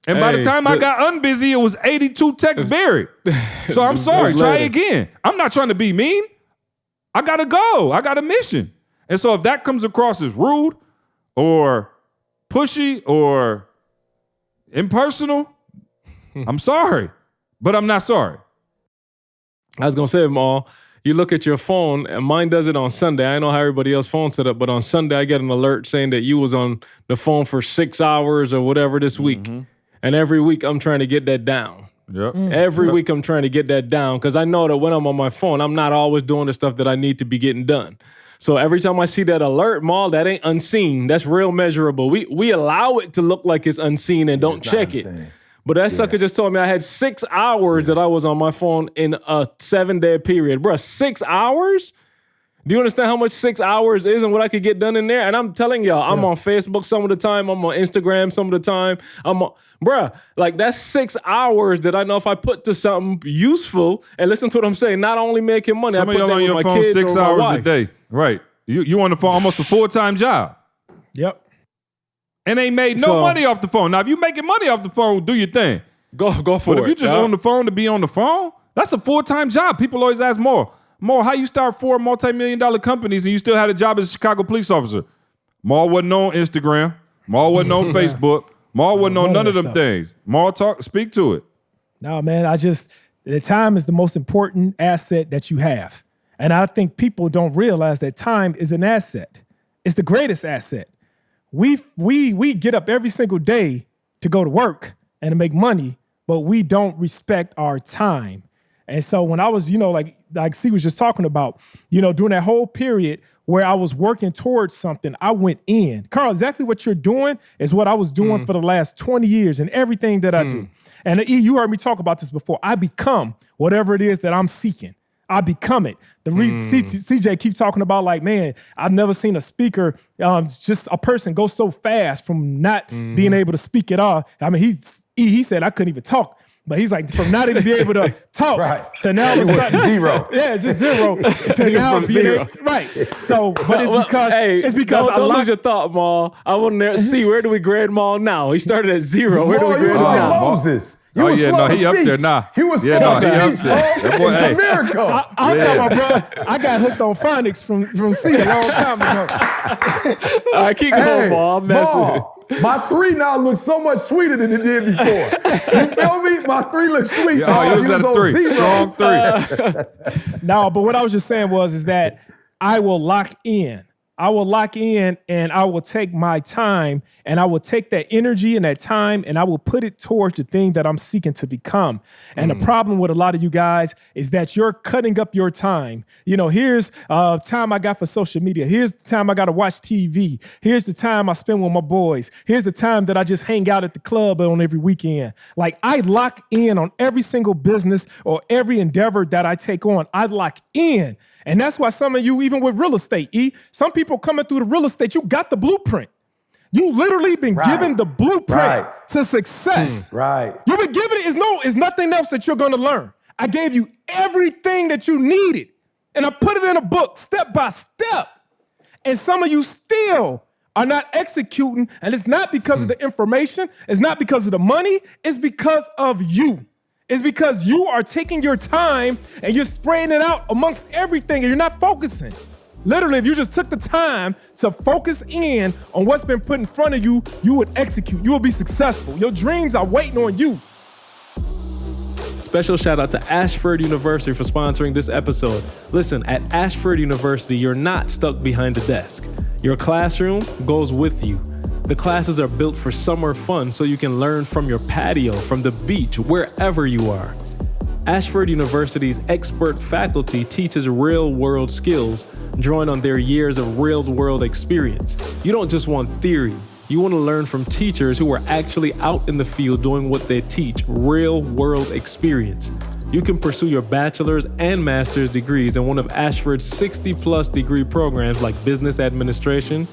And by the time I got unbusy, it was 82 texts buried. So I'm sorry, try again. I'm not trying to be mean. I gotta go. I got a mission. And so if that comes across as rude, or pushy or impersonal, I'm sorry, but I'm not sorry. I was going to say, Mal, you look at your phone, and mine does it on Sunday. I know how everybody else's phone set up, but on Sunday, I get an alert saying that you was on the phone for 6 hours or whatever this week. And every week, I'm trying to get that down. Every week, I'm trying to get that down because I know that when I'm on my phone, I'm not always doing the stuff that I need to be getting done. So every time I see that alert, Mal, that ain't unseen. That's real measurable. We allow it to look like it's unseen and don't check it. But that sucker just told me I had 6 hours that I was on my phone in a 7-day period. Bruh, 6 hours? Do you understand how much 6 hours is and what I could get done in there? And I'm telling y'all, I'm on Facebook some of the time. I'm on Instagram some of the time. Bruh, like that's 6 hours that I know if I put to something useful and listen to what I'm saying, not only making money, Some I of put y'all that on with your my phone kids 6 or my hours wife. a day. Right. You on the phone almost a full-time job. Yep. And ain't made no money off the phone. Now, if you making money off the phone, do your thing. Go for it. But if you just on the phone to be on the phone, that's a full-time job. People always ask more, how you start 4 multi-million-dollar companies and you still had a job as a Chicago police officer? Maul wasn't on Instagram. Maul wasn't on Facebook. Maul wasn't on none of them things. Maul speak to it. No, man, the time is the most important asset that you have. And I think people don't realize that time is an asset. It's the greatest asset. We get up every single day to go to work and to make money, but we don't respect our time. And so when I was, like C was just talking about, during that whole period where I was working towards something, I went in. Carl, exactly what you're doing is what I was doing for the last 20 years and everything that I do. And E, you heard me talk about this before. I become whatever it is that I'm seeking. I become it. The reason CJ keep talking about like, man, I've never seen a speaker, just a person go so fast from not being able to speak at all. I mean, he said I couldn't even talk. But he's like, from not even being able to talk to now it's zero. Yeah, it's just zero. To now being able, right. So, but it's because don't lose your thought, Maul. I want to see where do we grade Maul now? He started at 0. Where do we grade him now? Moses. He up there now. He was he up there. That boy, it's a miracle. I'll tell my bro, I got hooked on phonics from C a long time ago. All right, keep going, Maul. I'm messing with you. My 3 now looks so much sweeter than it did before. You feel me? My 3 looks sweet. Yeah, he was at a 3. Strong 3. No, but what I was just saying is that I will lock in. I will lock in and I will take my time and I will take that energy and that time and I will put it towards the thing that I'm seeking to become. And the problem with a lot of you guys is that you're cutting up your time. Here's time I got for social media. Here's the time I got to watch TV. Here's the time I spend with my boys. Here's the time that I just hang out at the club on every weekend. Like I lock in on every single business or every endeavor that I take on. I lock in. And that's why some of you, even with real estate, some people coming through the real estate, you got the blueprint. You literally been given the blueprint to success. You've been given it. It's nothing else that you're going to learn. I gave you everything that you needed. And I put it in a book, step by step. And some of you still are not executing. And it's not because of the information. It's not because of the money. It's because of you. It's because you are taking your time and you're spraying it out amongst everything and you're not focusing. Literally, if you just took the time to focus in on what's been put in front of you, you would execute. You will be successful. Your dreams are waiting on you. Special shout out to Ashford University for sponsoring this episode. Listen, at Ashford University, you're not stuck behind the desk. Your classroom goes with you. The classes are built for summer fun so you can learn from your patio, from the beach, wherever you are. Ashford University's expert faculty teaches real-world skills, drawing on their years of real-world experience. You don't just want theory. You want to learn from teachers who are actually out in the field doing what they teach, real-world experience. You can pursue your bachelor's and master's degrees in one of Ashford's 60-plus degree programs like business administration,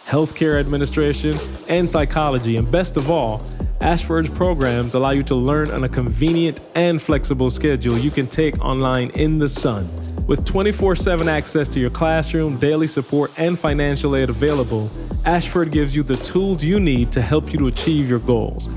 healthcare administration, and psychology. And best of all, Ashford's programs allow you to learn on a convenient and flexible schedule you can take online in the sun. With 24/7 access to your classroom, daily support, and financial aid available, Ashford gives you the tools you need to help you to achieve your goals.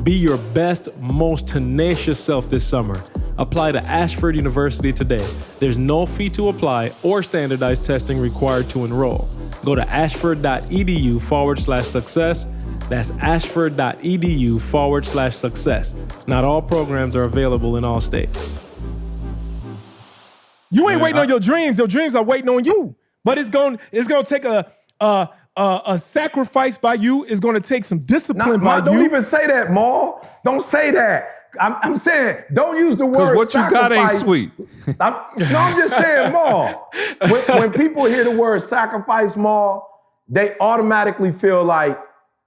Be your best, most tenacious self this summer. Apply to Ashford University today. There's no fee to apply or standardized testing required to enroll. Go to ashford.edu/success. That's ashford.edu/success. Not all programs are available in all states. You ain't waiting on your dreams. Your dreams are waiting on you. But it's gonna take a sacrifice by you. It's gonna take some discipline by you. Don't even say that, Maul. Don't say that. I'm saying, don't use the word what sacrifice. you got ain't sweet. I'm just saying, Maul. When people hear the word sacrifice, Maul, they automatically feel like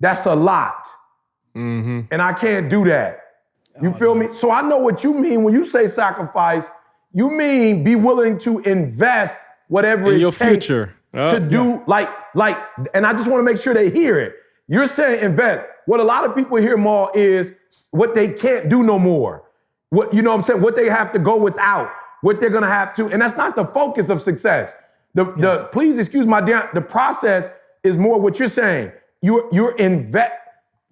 that's a lot. Mm-hmm. And I can't do that. You feel me? So I know what you mean when you say sacrifice. You mean be willing to invest whatever in it your takes future. to do, like, and I just want to make sure they hear it. You're saying invest. What a lot of people hear, Maul, is what they can't do no more. What, you know what I'm saying? What they have to go without, what they're gonna have to, and that's not the focus of success. Please excuse my damn, the process is more what you're saying. You're invest,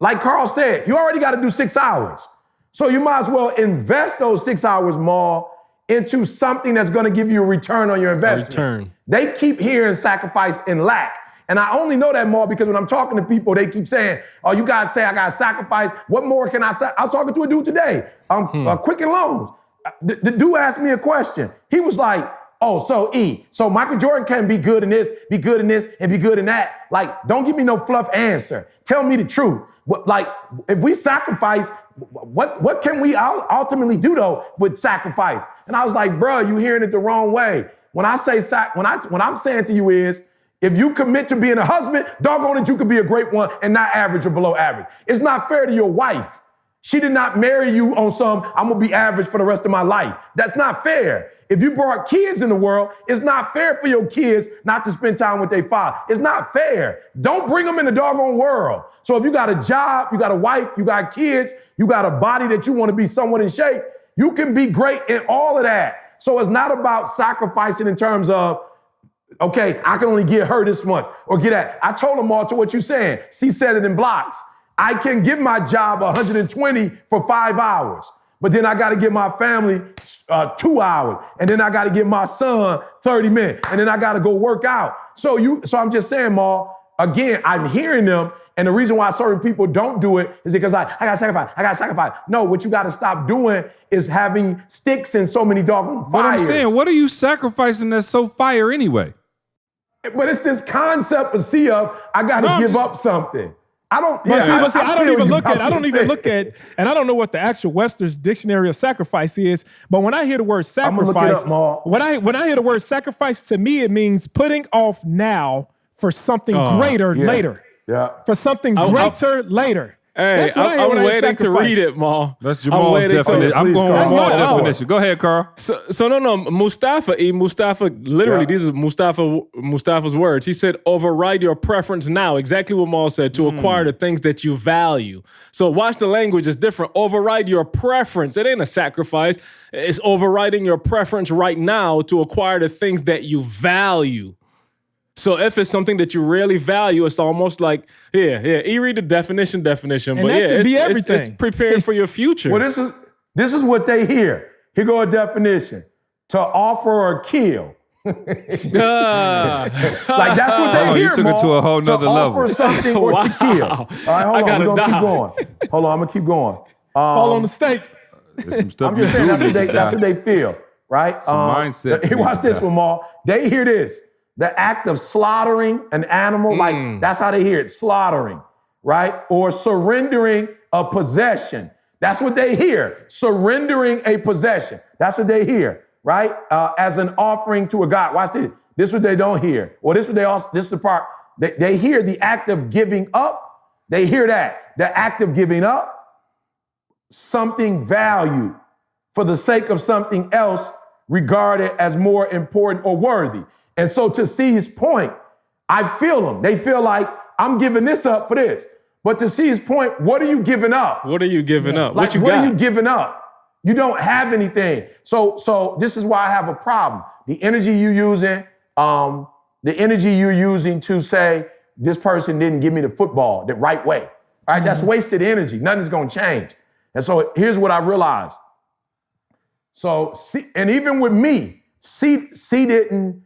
like Carl said, you already gotta do 6 hours. So you might as well invest those 6 hours, Maul, into something that's gonna give you a return on your investment. They keep hearing sacrifice and lack. And I only know that, Maul, because when I'm talking to people, they keep saying, oh, you gotta say I gotta sacrifice. What more can I say? I was talking to a dude today, Quicken Loans. The dude asked me a question. He was like, oh, so Michael Jordan can be good in this, be good in this, and be good in that. Like, don't give me no fluff answer. Tell me the truth. Like, if we sacrifice, what can we ultimately do though with sacrifice? And I was like, bro, you hearing it the wrong way. When I say what I'm saying to you is, if you commit to being a husband, doggone it, you could be a great one and not average or below average. It's not fair to your wife. She did not marry you on I'm gonna be average for the rest of my life. That's not fair. If you brought kids in the world, it's not fair for your kids not to spend time with their father. It's not fair. Don't bring them in the doggone world. So if you got a job, you got a wife, you got kids, you got a body that you want to be somewhat in shape, you can be great in all of that. So it's not about sacrificing in terms of, okay, I can only get her this much or get that. I told them all to what you're saying. She said it in blocks. I can give my job 120 for 5 hours, but then I got to give my family 2 hours, and then I got to give my son 30 minutes, and then I got to go work out. So I'm just saying, Maul, again, I'm hearing them, and the reason why certain people don't do it is because I got to sacrifice. No, what you got to stop doing is having sticks in so many doggone fires. But I'm saying, what are you sacrificing that's so fire anyway? But it's this concept of I got to give up something. I don't even look at, and I don't know what the actual Webster's Dictionary of sacrifice is, but when I hear the word sacrifice, when I hear the word sacrifice, to me, it means putting off now for something greater later. Yeah. For something greater later. Hey, I'm waiting to read it, Maul. That's Jamal's definition. I'm going with Jamal's definition. Go ahead, Carl. So no, Mustafa, literally, these are Mustafa's words. He said, override your preference now. Exactly what Maul said, to acquire the things that you value. So watch the language, it's different. Override your preference. It ain't a sacrifice. It's overriding your preference right now to acquire the things that you value. So if it's something that you really value, it's almost like, you read the definition, and but that should be everything. It's preparing for your future. Well, this is what they hear. Here go a definition: to offer or kill. Like that's what they hear. You took it to a whole nother level. Offer something or to kill. All right, hold on. We're gonna keep going. Hold on, I'm gonna keep going. Fall on the stake. There's some stuff I'm just saying that's what they feel, right? Mindset. Watch this one, Ma. They hear this. The act of slaughtering an animal, like that's how they hear it, slaughtering, right? Or surrendering a possession. That's what they hear, surrendering a possession. That's what they hear, right? As an offering to a God. Watch this. This is what they don't hear. Or this is the part, they hear the act of giving up. They hear that, the act of giving up something valued for the sake of something else regarded as more important or worthy. And so to see his point, I feel them. They feel like I'm giving this up for this. But to see his point, what are you giving up? What are you giving up? Like, what are you giving up? You don't have anything. So this is why I have a problem. The energy you're using to say this person didn't give me the football the right way, right? That's wasted energy. Nothing's gonna change. And so here's what I realized. So and even with me, C didn't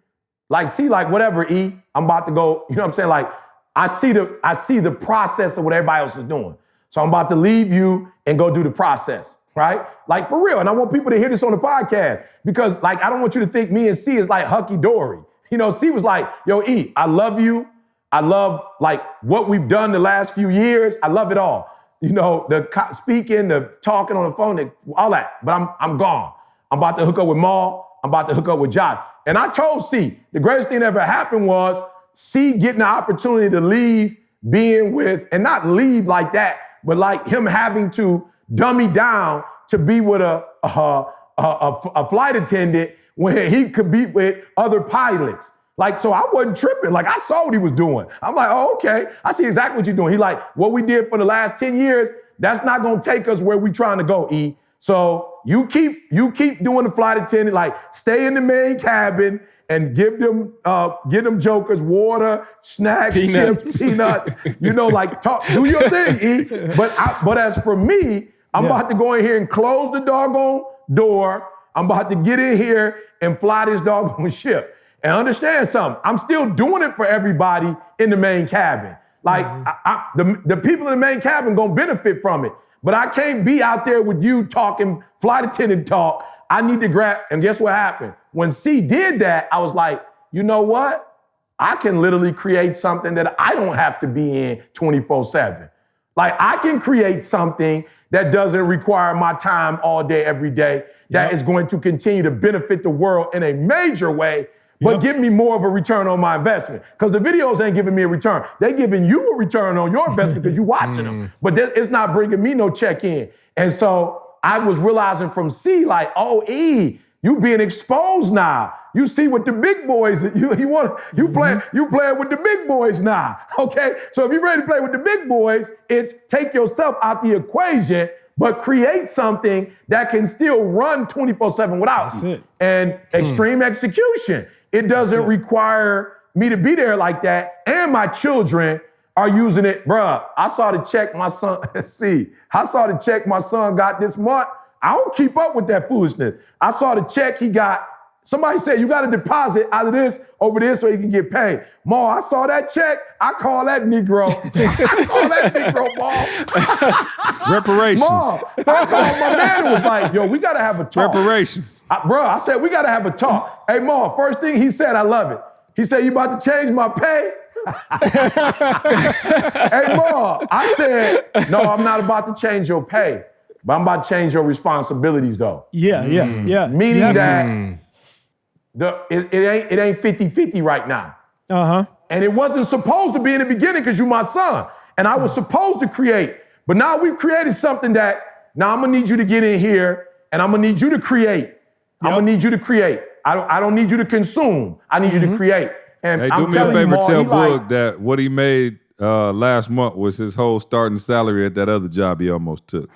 like whatever I'm about to go. You know what I'm saying? Like I see the process of what everybody else is doing. So I'm about to leave you and go do the process, right? Like for real. And I want people to hear this on the podcast because like, I don't want you to think me and C is like hunky-dory. You know, C was like, yo, E, I love you. I love like what we've done the last few years. I love it all. You know, the speaking, the talking on the phone, all that. But I'm gone. I'm about to hook up with Maul. I'm about to hook up with Josh. And I told C, the greatest thing that ever happened was C getting the opportunity to leave being with, and not leave like that, but like him having to dummy down to be with a flight attendant when he could be with other pilots. Like, so I wasn't tripping. Like, I saw what he was doing. I'm like, oh, okay. I see exactly what you're doing. He like, what we did for the last 10 years, that's not going to take us where we trying to go, E. So you keep doing the flight attendant, like stay in the main cabin and give them jokers water, snacks, chips, peanuts. You know, like do your thing, E. But as for me, I'm about to go in here and close the doggone door. I'm about to get in here and fly this doggone ship. And understand something, I'm still doing it for everybody in the main cabin. Like the people in the main cabin gonna benefit from it. But I can't be out there with you talking flight attendant talk. I need to grab, and guess what happened? When C did that, I was like, you know what? I can literally create something that I don't have to be in 24/7. Like I can create something that doesn't require my time all day, every day, that is going to continue to benefit the world in a major way, but give me more of a return on my investment. Because the videos ain't giving me a return. They giving you a return on your investment because you watching them. But it's not bringing me no check in. And so I was realizing from C, like, oh, E, you being exposed now. You see what the big boys, you playing with the big boys now, okay? So if you're ready to play with the big boys, it's take yourself out the equation, but create something that can still run 24/7 without you. And extreme execution. It doesn't require me to be there like that. And my children are using it. Bruh, I saw the check my son, I saw the check my son got this month. I don't keep up with that foolishness. I saw the check he got. Somebody said, you got to deposit out of this over there so he can get paid. Ma, I saw that check. I call that Negro. I call that Negro, Ma. Reparations. Ma, I called my man and was like, yo, we got to have a talk. Reparations. I said, we got to have a talk. Hey, Ma, first thing he said, I love it. He said, you about to change my pay? Hey, Ma, I said, no, I'm not about to change your pay, but I'm about to change your responsibilities, though. Yeah. Meaning that it ain't 50-50 right now. And it wasn't supposed to be in the beginning because you my son. And I was supposed to create. But now we've created something that, now I'm going to need you to get in here and I'm going to need you to create. I'm going to need you to create. I don't need you to consume. I need you to create. And hey, I'm do me a telling favor, you, tell Boog like, that what he made last month was his whole starting salary at that other job he almost took.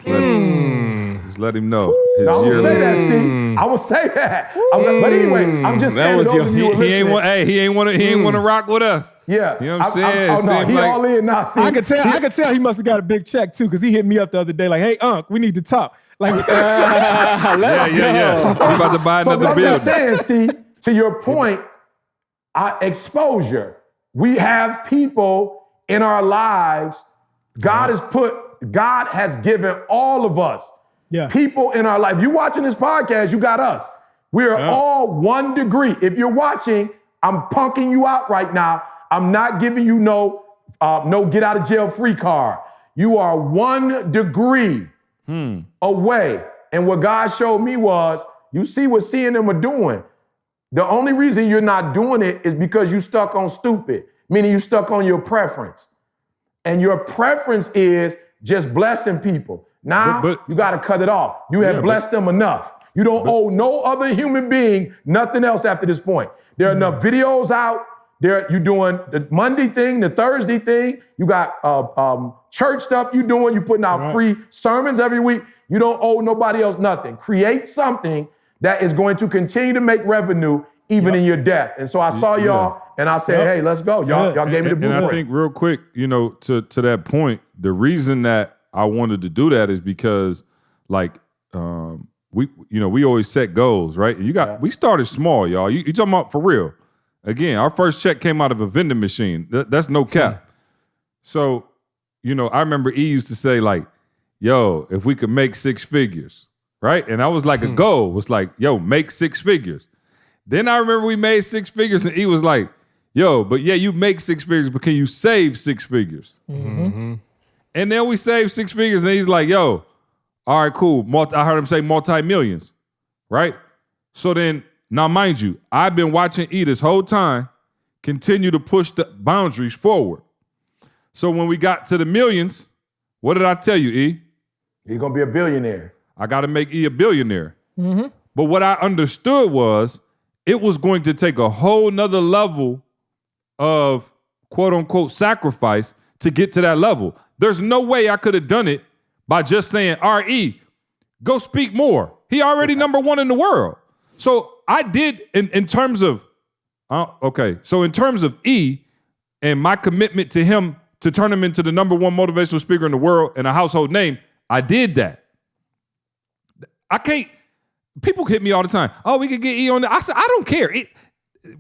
Just let him know. I will say that, see. I will say that. But anyway, I'm just saying those of you he ain't want to rock with us. Yeah. You know what I'm saying? No, he all in now. See, I could tell he must have got a big check too, because he hit me up the other day like, hey, Unc, we need to talk. Like, yeah. We about to buy another building. I'm just saying, see, to your point, exposure. We have people in our lives. God has given all of us people in our life. You watching this podcast, you got us. We are all 1 degree. If you're watching, I'm punking you out right now. I'm not giving you no get out of jail free card. You are 1 degree away. And what God showed me was, you see what CNN are doing. The only reason you're not doing it is because you stuck on stupid, meaning you stuck on your preference. And your preference is just blessing people. Now, you got to cut it off. You have blessed them enough. You don't owe no other human being nothing else after this point. There are enough videos out. You're doing the Monday thing, the Thursday thing. You got church stuff you're doing. You're putting out free sermons every week. You don't owe nobody else nothing. Create something that is going to continue to make revenue even in your death. And so I saw y'all and I said, hey, let's go. Y'all gave me the blueprint. And I think real quick, to that point, the reason that I wanted to do that is because we always set goals, right? We started small, y'all. You talking about for real. Again, our first check came out of a vending machine. That's no cap. So, I remember E used to say if we could make 6 figures, right? And I was like, a goal was like, make 6 figures. Then I remember we made 6 figures and E was like, you make 6 figures, but can you save 6 figures? Mm-hmm. And then we saved 6 figures and he's like, all right, cool. I heard him say multi-millions, right? So then, now mind you, I've been watching E this whole time continue to push the boundaries forward. So when we got to the millions, what did I tell you, E? You're going to be a billionaire. I got to make E a billionaire. Mm-hmm. But what I understood was it was going to take a whole nother level of quote unquote sacrifice to get to that level. There's no way I could have done it by just saying, all right, E, go speak more. He already number 1 in the world. So I did in terms of, so in terms of E and my commitment to him to turn him into the number 1 motivational speaker in the world and a household name, I did that. People hit me all the time. Oh, we could get E on that. I said, I don't care.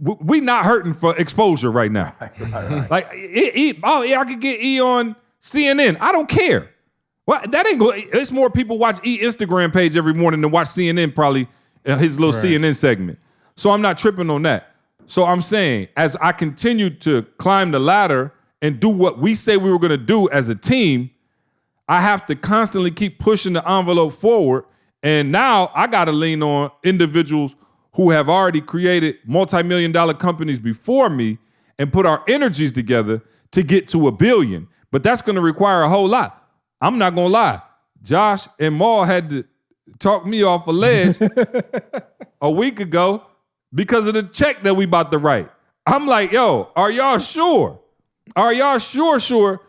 We not hurting for exposure right now. Right. I could get E on CNN. I don't care. Well, that ain't good. It's more people watch E Instagram page every morning than watch CNN probably, his little CNN segment. So I'm not tripping on that. So I'm saying, as I continue to climb the ladder and do what we say we were going to do as a team, I have to constantly keep pushing the envelope forward. And now I got to lean on individuals who have already created multi-million-dollar companies before me and put our energies together to get to $1 billion. But that's going to require a whole lot. I'm not going to lie. Josh and Maul had to talk me off a ledge a week ago because of the check that we about to write. I'm like, are y'all sure? Are y'all sure?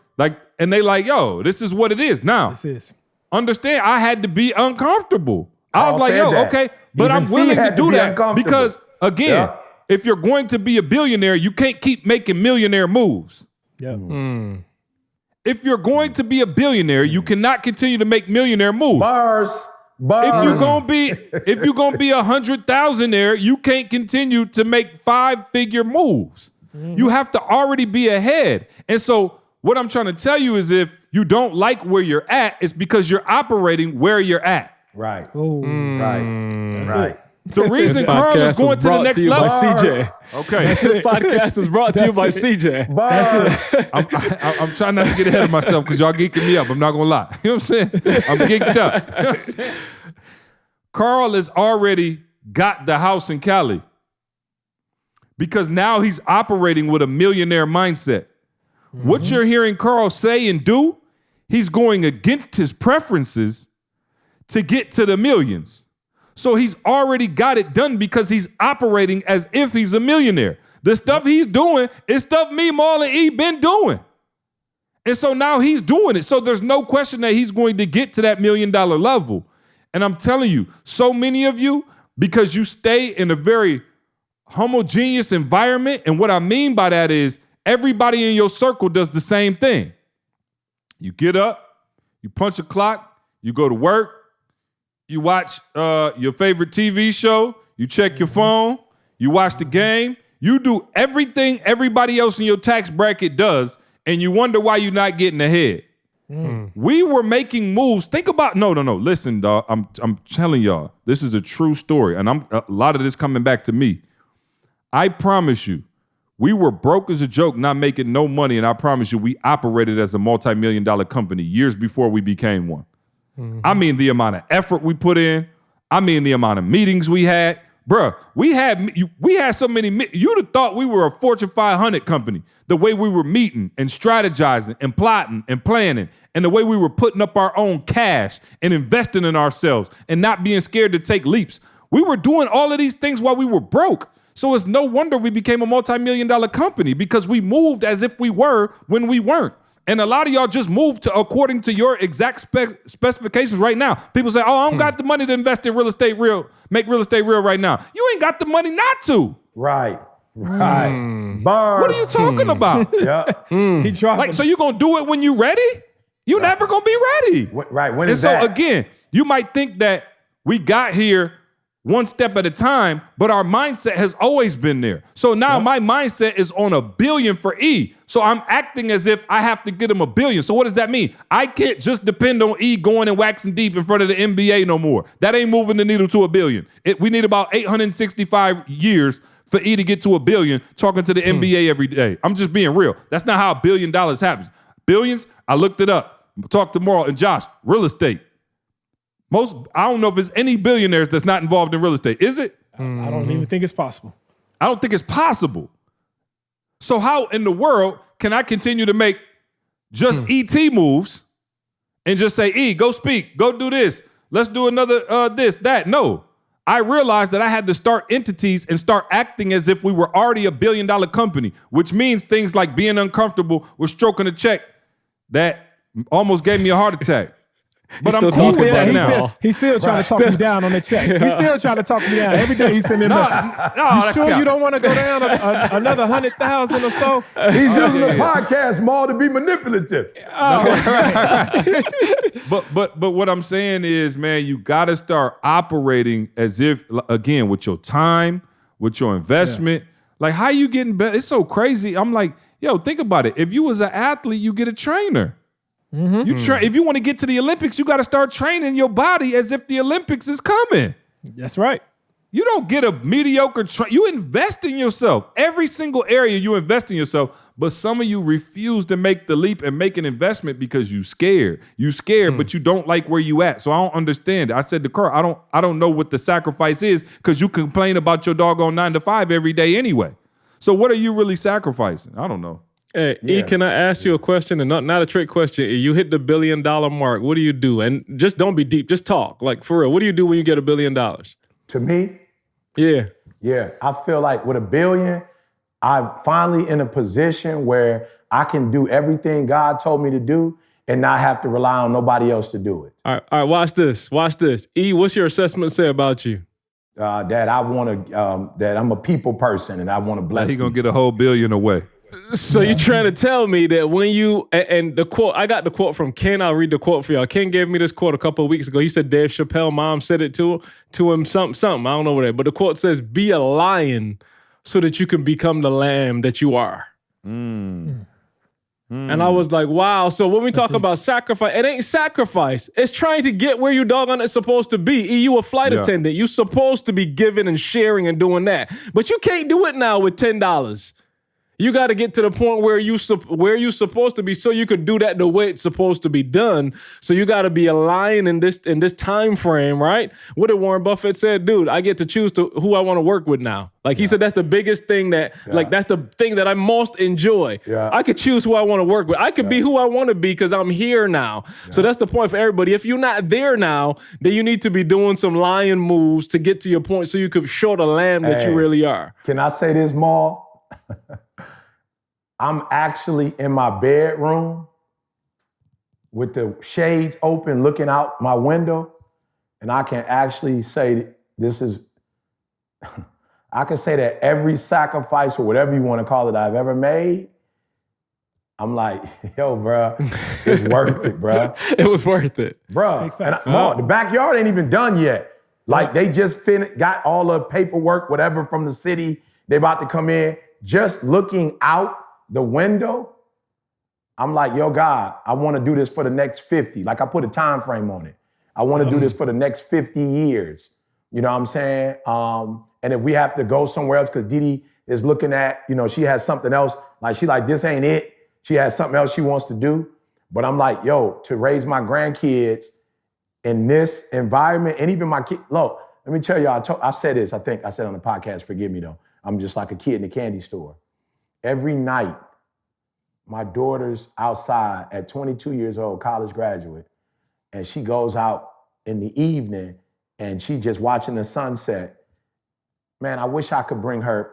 And they like, this is what it is. Now, understand, I had to be uncomfortable. I was like, okay, but I'm willing to do that because, again, if you're going to be a billionaire, you can't keep making millionaire moves. Yeah. Mm. If you're going to be a billionaire, you cannot continue to make millionaire moves. Bars. If you're gonna be a 100,000-aire, you can't continue to make 5-figure moves. Mm-hmm. You have to already be ahead. And so what I'm trying to tell you is if you don't like where you're at, it's because you're operating where you're at. Right. Right. The reason Carl is going to the next level. By CJ. Okay. This podcast is brought to you by CJ. I'm trying not to get ahead of myself because y'all geeking me up. I'm not going to lie. You know what I'm saying? I'm geeked up. You know what I'm saying? Carl has already got the house in Cali because now he's operating with a millionaire mindset. Mm-hmm. What you're hearing Carl say and do, he's going against his preferences to get to the millions. So he's already got it done because he's operating as if he's a millionaire. The stuff he's doing is stuff me, Maul, and E been doing. And so now he's doing it. So there's no question that he's going to get to that $1 million level. And I'm telling you, so many of you, because you stay in a very homogeneous environment, and what I mean by that is everybody in your circle does the same thing. You get up, you punch a clock, you go to work, you watch your favorite TV show, you check your phone, you watch the game, you do everything everybody else in your tax bracket does, and you wonder why you're not getting ahead. We were making moves. Think about, no. Listen, dog, I'm telling y'all, this is a true story, and a lot of this coming back to me. I promise you, we were broke as a joke, not making no money, and I promise you, we operated as a multi-million-dollar company years before we became one. I mean, the amount of effort we put in. I mean, the amount of meetings we had. Bruh, we had so many, you'd have thought we were a Fortune 500 company. The way we were meeting and strategizing and plotting and planning, and the way we were putting up our own cash and investing in ourselves and not being scared to take leaps. We were doing all of these things while we were broke. So it's no wonder we became a multi-million-dollar company, because we moved as if we were when we weren't. And a lot of y'all just moved to according to your exact specifications right now. People say, oh, I don't got the money to invest in make real estate real right now. You ain't got the money not to. Right. What are you talking about? Yeah. So you gonna do it when you ready? You never gonna be ready. Right. When is that? that? So again, you might think that we got here one step at a time, but our mindset has always been there. So now my mindset is on $1 billion for E. So I'm acting as if I have to get him $1 billion. So what does that mean? I can't just depend on E going and waxing deep in front of the NBA no more. That ain't moving the needle to $1 billion. We need about 865 years for E to get to $1 billion, talking to the NBA every day. I'm just being real. That's not how $1 billion happens. Billions, I looked it up. Talk tomorrow. And Josh, real estate. I don't know if there's any billionaires that's not involved in real estate. Is it? I don't even think it's possible. I don't think it's possible. So how in the world can I continue to make just ET moves and just say, E, go speak, go do this, let's do another this, that? No. I realized that I had to start entities and start acting as if we were already $1 billion company, which means things like being uncomfortable with stroking a check that almost gave me a heart attack. But I'm cool with that now. He's still trying to talk me down on the check. He's still trying to talk me down. Every day he's sending me a message. You sure you don't want to go down another 100,000 or so? He's using the podcast more to be manipulative. But what I'm saying is, man, you got to start operating as if, again, with your time, with your investment. Like, how you getting better? It's so crazy. I'm like, yo, think about it. If you was an athlete, you get a trainer. If you want to get to the Olympics, you got to start training your body as if the Olympics is coming. That's right. You don't get a mediocre you invest in yourself. Every single area you invest in yourself, but some of you refuse to make the leap and make an investment because you scared. You scared, but you don't like where you at. So I don't understand it. I said to Carl, I don't know what the sacrifice is, because you complain about your doggone 9 to 5 every day anyway. So what are you really sacrificing? I don't know. Hey, E, can I ask you a question? And not a trick question. You hit the $1 billion mark. What do you do? And just don't be deep. Just talk. Like, for real. What do you do when you get $1 billion? To me? Yeah. Yeah. I feel like with $1 billion, I'm finally in a position where I can do everything God told me to do and not have to rely on nobody else to do it. All right. Watch this. E, what's your assessment say about you? That I want to, that I'm a people person and I want to bless He's going to get a whole $1 billion away. So you're trying to tell me that when you, and the quote, I got the quote from Ken. I'll read the quote for y'all. Ken gave me this quote a couple of weeks ago. He said Dave Chappelle, mom said it to him, something. I don't know what it, but the quote says, be a lion so that you can become the lamb that you are. And I was like, wow. So when we talk about sacrifice, it ain't sacrifice. It's trying to get where you doggone it's supposed to be. You a flight attendant. You supposed to be giving and sharing and doing that. But you can't do it now with $10. You got to get to the point where you supposed to be, so you could do that the way it's supposed to be done. So you got to be a lion in this time frame, right? What did Warren Buffett said? Dude, I get to choose who I want to work with now. Like he said, that's the biggest thing like that's the thing that I most enjoy. Yeah. I could choose who I want to work with. I could be who I want to be because I'm here now. Yeah. So that's the point for everybody. If you're not there now, then you need to be doing some lion moves to get to your point so you could show the lamb that you really are. Can I say this, Maul? I'm actually in my bedroom with the shades open, looking out my window, and I can actually say I can say that every sacrifice or whatever you want to call it I've ever made, I'm like, yo, bro, it's worth it, bro. It was worth it. Bro, and the backyard ain't even done yet. Like they just got all the paperwork, whatever, from the city. They about to come in. Just looking out the window, I'm like, yo, God, I want to do this for the next 50. Like I put a time frame on it. I want to do this for the next 50 years. You know what I'm saying? And if we have to go somewhere else, because Didi is looking at, she has something else. Like she like, this ain't it. She has something else she wants to do. But I'm like, yo, to raise my grandkids in this environment, and even my kid, look, let me tell y'all, I said this, I think I said on the podcast, forgive me though. I'm just like a kid in the candy store. Every night, my daughter's outside at 22 years old, college graduate, and she goes out in the evening and she just watching the sunset. Man, I wish I could bring her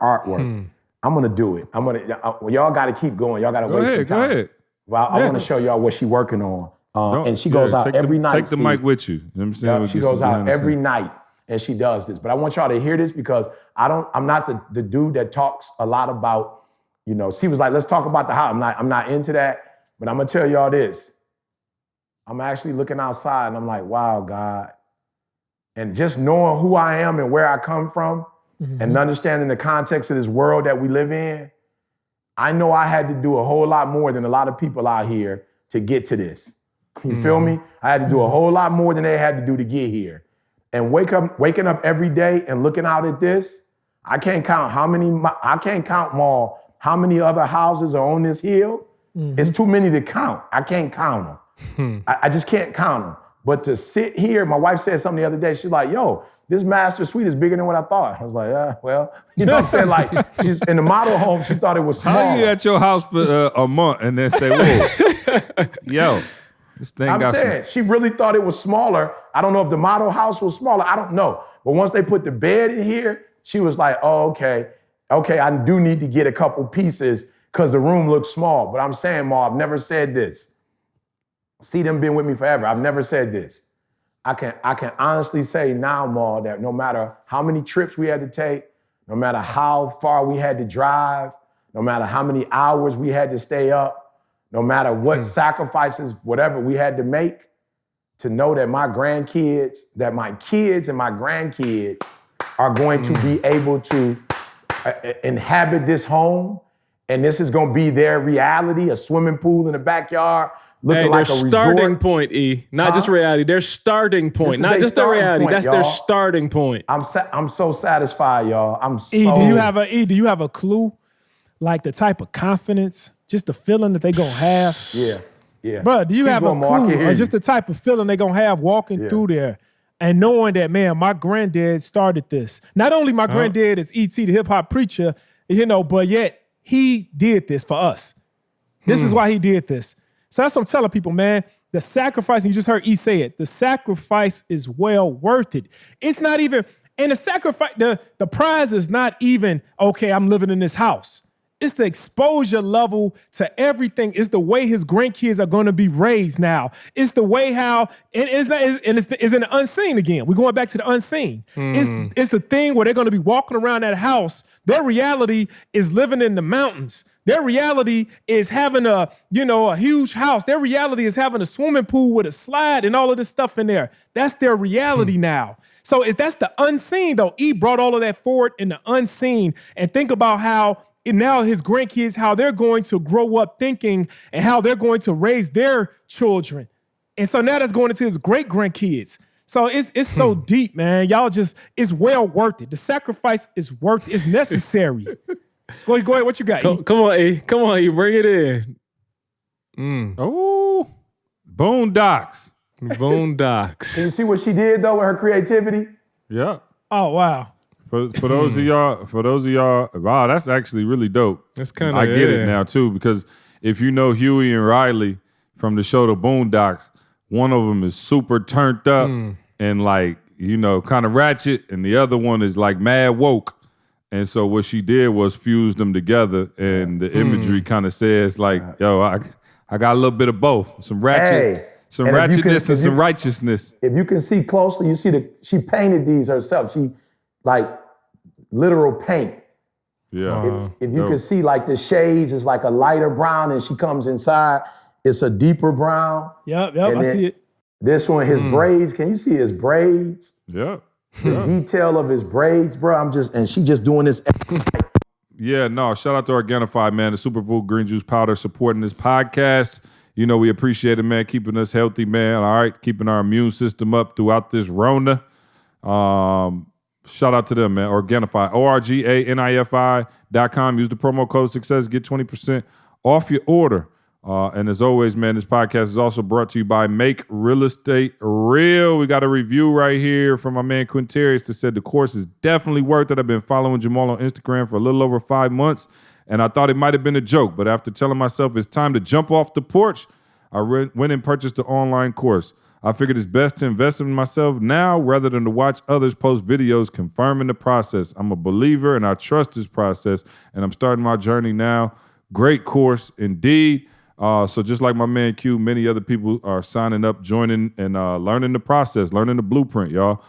artwork. I'm gonna do it. Y'all gotta keep going. Y'all gotta waste some time. Go ahead. Well, I wanna show y'all what she's working on. And she goes out every night. Take the mic with you. You know what I'm saying? She goes out every night and she does this. But I want y'all to hear this because I'm not the dude that talks a lot about, she was like, let's talk about the house. I'm not into that, but I'm gonna tell y'all this. I'm actually looking outside and I'm like, wow, God. And just knowing who I am and where I come from and understanding the context of this world that we live in, I know I had to do a whole lot more than a lot of people out here to get to this. You feel me? I had to do a whole lot more than they had to do to get here. And waking up every day and looking out at this, I can't count how many other houses are on this hill. It's too many to count. I can't count them. I just can't count them. But to sit here, my wife said something the other day. She's like, yo, this master suite is bigger than what I thought. I was like, well, you know what I'm saying? Like, she's in the model home, she thought it was small. How you at your house for a month and then say, whoa, yo, this thing I'm saying, she really thought it was smaller. I don't know if the model house was smaller. I don't know. But once they put the bed in here, she was like, oh, okay, I do need to get a couple pieces because the room looks small. But I'm saying, Ma, I've never said this. See them been with me forever. I've never said this. I can honestly say now, Ma, that no matter how many trips we had to take, no matter how far we had to drive, no matter how many hours we had to stay up, no matter what sacrifices, whatever we had to make, to know that my grandkids, that my kids and my grandkids are going to be able to inhabit this home, and this is going to be their reality, a swimming pool in the backyard, looking like a resort. Their starting point, E. Not just reality. Their starting point. Not just their reality. That's their starting point. I'm so satisfied, y'all. Do you have a clue? Like the type of confidence, just the feeling that they gonna have? Yeah. Bro, do you have a clue or just the type of feeling they gonna have walking through there and knowing that, man, my granddad started this. Not only my granddad is E.T., the hip-hop preacher, but yet he did this for us. This is why he did this. So that's what I'm telling people, man. The sacrifice, and you just heard E say it, the sacrifice is well worth it. It's not even, and the sacrifice, the prize is not even, okay, I'm living in this house. It's the exposure level to everything. It's the way his grandkids are going to be raised now. It's the way how, it's in the unseen again. We're going back to the unseen. It's the thing where they're going to be walking around that house. Their reality is living in the mountains. Their reality is having a huge house. Their reality is having a swimming pool with a slide and all of this stuff in there. That's their reality now. So that's the unseen, though. E brought all of that forward in the unseen. And think about how now his grandkids, how they're going to grow up thinking and how they're going to raise their children. And so now that's going into his great-grandkids. So it's so deep, man. Y'all it's well worth it. The sacrifice is worth it. It's necessary. Go ahead. What you got, E? Come on, E. Come on, E. Bring it in. Oh, Boondocks. Boondocks. Can you see what she did, though, with her creativity? Yeah. Oh, wow. For those of y'all, wow, that's actually really dope. That's kind of, I get it now too, because if you know Huey and Riley from the show The Boondocks, one of them is super turned up and like, kind of ratchet, and the other one is like mad woke. And so what she did was fuse them together, and the imagery kind of says like, yo, I got a little bit of both. Some ratchet, some ratchetness and some righteousness. If you can see closely, you see she painted these herself. She like literal paint. Yeah. If you can see like the shades is like a lighter brown, and she comes inside, it's a deeper brown. Yep, I see it. This one, his braids. Can you see his braids? Yeah. The detail of his braids, bro. And she just doing this. Yeah, no, shout out to Organifi, man, the superfood green juice powder supporting this podcast. You know, we appreciate it, man, keeping us healthy, man. All right, keeping our immune system up throughout this Rona. Shout out to them, man. Organifi, ORGANIFI.com. Use the promo code SUCCESS, get 20% off your order. And as always, man, this podcast is also brought to you by Make Real Estate Real. We got a review right here from my man Quintarius that said the course is definitely worth it. I've been following Jamal on Instagram for a little over 5 months, and I thought it might have been a joke. But after telling myself it's time to jump off the porch, I went and purchased the online course. I figured it's best to invest in myself now rather than to watch others post videos confirming the process. I'm a believer and I trust this process, and I'm starting my journey now. Great course indeed. So just like my man Q, many other people are signing up, joining, and learning the process, learning the blueprint, y'all.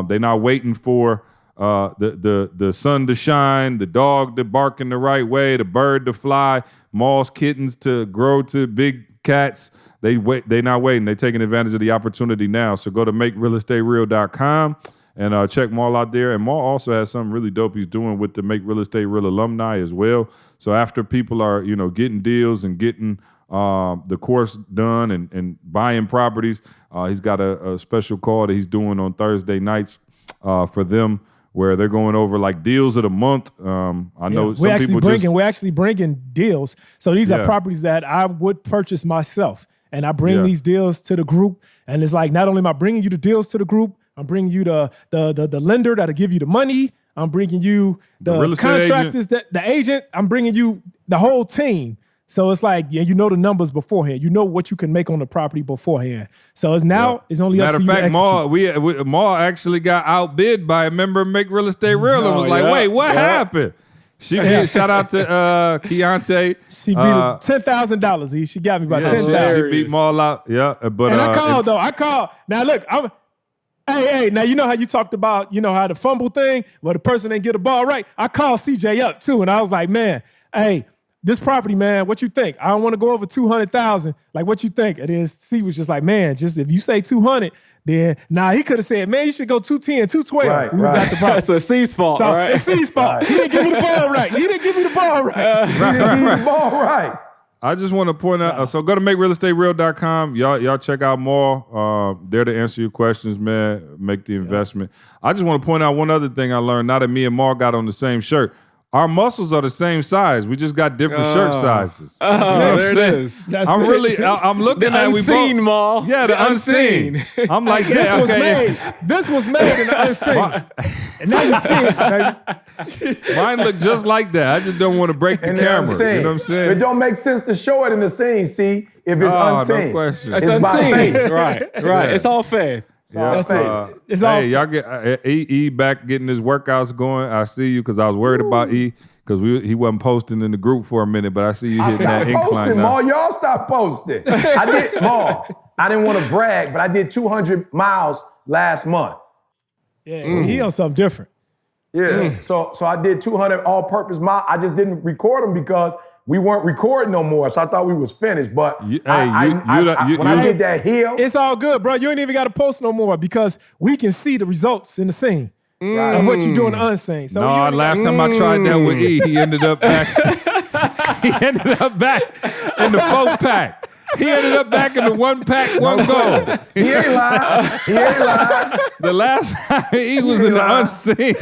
They're not waiting for the sun to shine, the dog to bark in the right way, the bird to fly, Maul's kittens to grow to big cats. They're not waiting. They're taking advantage of the opportunity now. So go to makerealestatereal.com and check Maul out there. And Maul also has something really dope he's doing with the Make Real Estate Real alumni as well. So after people are, getting deals and getting the course done and buying properties, he's got a special call that he's doing on Thursday nights for them, where they're going over like deals of the month. I know we're actually bringing deals. So these are properties that I would purchase myself, and I bring these deals to the group. And it's like, not only am I bringing you the deals to the group, I'm bringing you the lender that'll give you the money. I'm bringing you the contractors, the agent. I'm bringing you the whole team. So it's like, you know the numbers beforehand. You know what you can make on the property beforehand. So it's only up to you to execute. Matter of fact, Maul actually got outbid by a member of Make Real Estate Real and was like, wait, what happened? She shout out to Keontae. She beat us $10,000. She got me by $10,000. She beat Maul out. Yeah, but and I called. Now look, Hey, now you know how you talked about, how the fumble thing, where the person didn't get the ball right? I called CJ up too, and I was like, man, hey, this property, man, what you think? I don't want to go over 200,000. Like, what you think? And then C was just like, man, just if you say 200, then he could have said, man, you should go 210, 212. Right. Got the problem. So C's fault, right? It's C's fault. He didn't give me the ball right. I just want to point out, so go to makerealestatereal.com. Y'all check out more. There to answer your questions, man. Make the investment. I just want to point out one other thing I learned, now that me and Maul got on the same shirt. Our muscles are the same size. We just got different shirt sizes. You know what I'm saying? I'm looking at unseen, Maul. Yeah, the unseen. I'm like, This was made in the unseen. And now you see it, baby. Mine look just like that. I just don't want to break the camera. You know what I'm saying? It don't make sense to show it in the scene, see, if it's unseen. No question. It's unseen. Right. Yeah. It's all fair. That's it. It's y'all get E back getting his workouts going. I see you, because I was worried about E, because he wasn't posting in the group for a minute, but I see you hitting that incline now. Maul, y'all stop posting. I didn't want to brag, but I did 200 miles last month. Yeah, see, he on something different. Yeah, so I did 200 all-purpose miles. I just didn't record them because we weren't recording no more, so I thought we was finished. But when I did that hill, it's all good, bro. You ain't even got to post no more, because we can see the results in the scene of what you're doing unseen. So last time I tried that with E, he ended up back. He ended up back in the 4-pack. He ended up back in the 1-pack, 1 goal. He ain't lying. The last time he was in the unseen,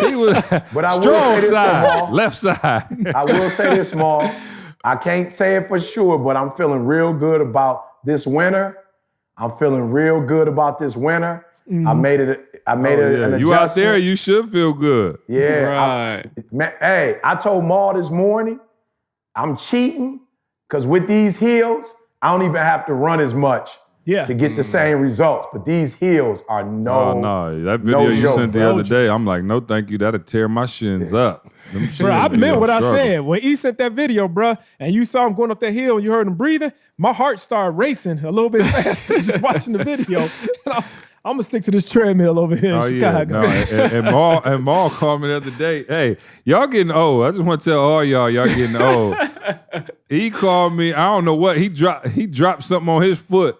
he was strong side, left side. I will say this, Maul. I can't say it for sure, but I'm feeling real good about this winter. I made it an adjustment. You out there, you should feel good. Yeah. Right. I told Maul this morning, I'm cheating, because with these heels, I don't even have to run as much to get the same results. But these heels are no. That video you sent the other day, I'm like, no, thank you. That'll tear my shins up. Bro, I meant what I said. When he sent that video, bro, and you saw him going up that hill and you heard him breathing, my heart started racing a little bit faster just watching the video. I'm going to stick to this treadmill over here in Chicago. And Maul called me the other day. Hey, y'all getting old. I just want to tell all y'all getting old. He called me. I don't know what. He dropped something on his foot.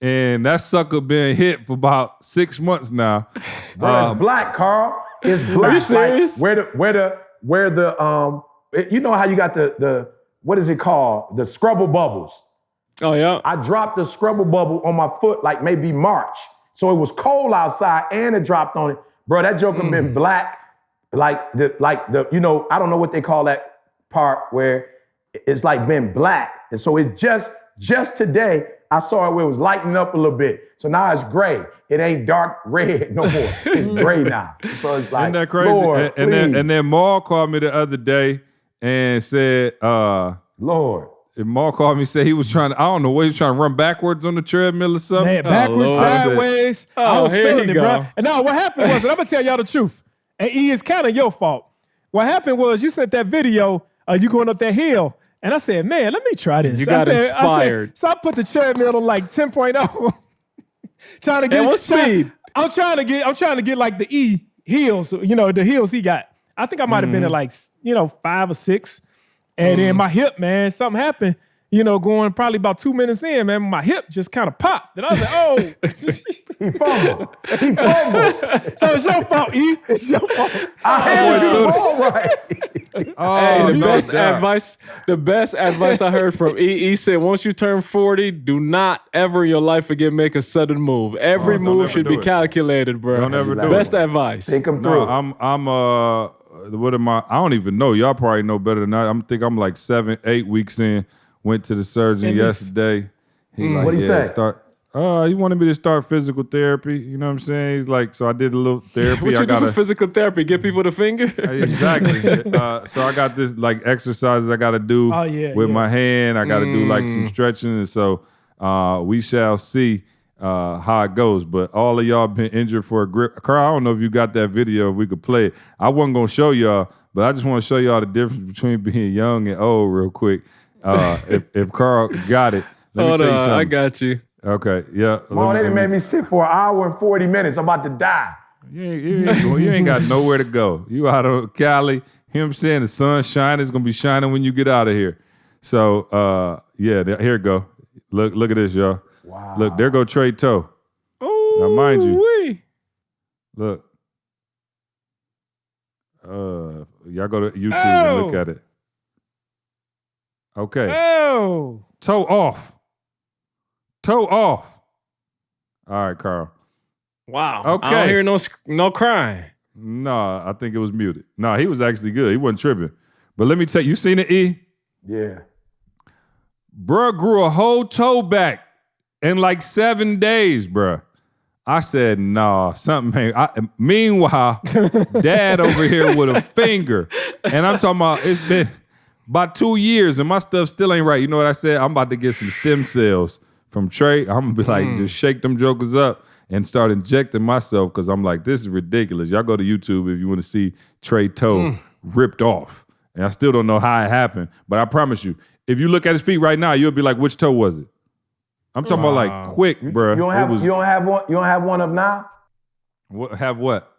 and that sucker been hit for about 6 months now. Bro, it's black, Carl. It's black. Are you serious? Like, where the you know how you got the what is it called? The scrubble bubbles. Oh yeah. I dropped the scrubble bubble on my foot like maybe March. So it was cold outside and it dropped on it. Bro, that joker been black. Like the you know, I don't know what they call that part where it's like been black. And so it's just today I saw it where it was lightening up a little bit. So now it's gray. It ain't dark red no more. It's gray now. So it's like, isn't that crazy? Lord, and then Maul called me the other day and said, Lord. And Maul called me and said he was trying to, I don't know what he was trying to run backwards on the treadmill or something. Man, backwards, sideways. I was feeling it, bro. And no, what happened was, and I'm gonna tell y'all the truth. And E, is kind of your fault. What happened was you sent that video of you going up that hill. And I said, man, let me try this. You got inspired. So I put the treadmill on like 10.0. Trying to get what speed? I'm trying to get like the E heels, you know, the heels he got. I think I might have been at like, 5 or 6. And then my hip, man, something happened, going probably about 2 minutes in, man, my hip just kind of popped. And I was like, oh. He fumbled. He fumbled. So it's your fault, E. It's your fault. I handed you the ball right. Hey, the best advice I heard from E said, once you turn 40, do not ever in your life again make a sudden move. Every move should be calculated, bro. Don't ever do it. Best advice. Think them through. No, what am I don't even know. Y'all probably know better than I. I'm like 7-8 weeks in. Went to the surgeon yesterday. What'd he say? He wanted me to start physical therapy. You know what I'm saying? He's like, so I did a little therapy. What you do for physical therapy? Get people the finger? Exactly. So I got this like exercises I got to do with my hand. I got to do like some stretching. And so we shall see how it goes. But all of y'all been injured for a grip. Carl, I don't know if you got that video. If we could play it. I wasn't going to show y'all, but I just want to show y'all the difference between being young and old real quick. If Carl got it, let me tell you something. I got you. Okay, yeah. Well, they done made me sit for 1 hour and 40 minutes. I'm about to die. You ain't got nowhere to go. You out of Cali. You know what I'm saying? The sun's shining. It's going to be shining when you get out of here. So, here it go. Look at this, y'all. Wow. Look, there go Trey Toe. Oh, now, mind you, look. Y'all go to YouTube and look at it. Okay. Oh. Toe off. Toe off. All right, Carl. Wow. Okay. I don't hear no crying. No, I think it was muted. No, he was actually good. He wasn't tripping. But let me tell you seen it, E? Yeah. Bruh grew a whole toe back in like 7 days, bruh. I said, nah, something ain't. Meanwhile, Dad over here with a finger. And I'm talking about, it's been about 2 years and my stuff still ain't right. You know what I said? I'm about to get some stem cells from Trey. I'm going to be like, just shake them jokers up and start injecting myself because I'm like, this is ridiculous. Y'all go to YouTube if you want to see Trey toe ripped off. And I still don't know how it happened. But I promise you, if you look at his feet right now, you'll be like, which toe was it? I'm talking about like quick, bro. You don't have one. You don't have one up now. What? Have what?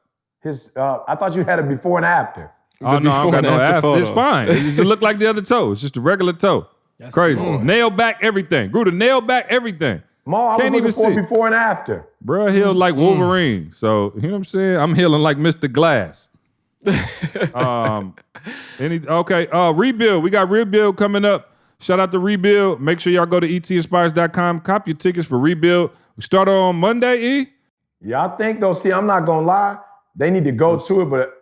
His. I thought you had a before and after. Oh no, I don't got no after. It's fine. It just look like the other toe. It's just a regular toe. That's crazy. Cool. Nail back everything. Grew to nail back everything. Ma, I was looking for before and after. Bro, healed like Wolverine. So you know what I'm saying? I'm healing like Mr. Glass. Rebuild. We got Rebuild coming up. Shout out to Rebuild. Make sure y'all go to etinspires.com. Cop your tickets for Rebuild. We start on Monday, E? Yeah, I think though, see, I'm not gonna lie. They need to go to it, but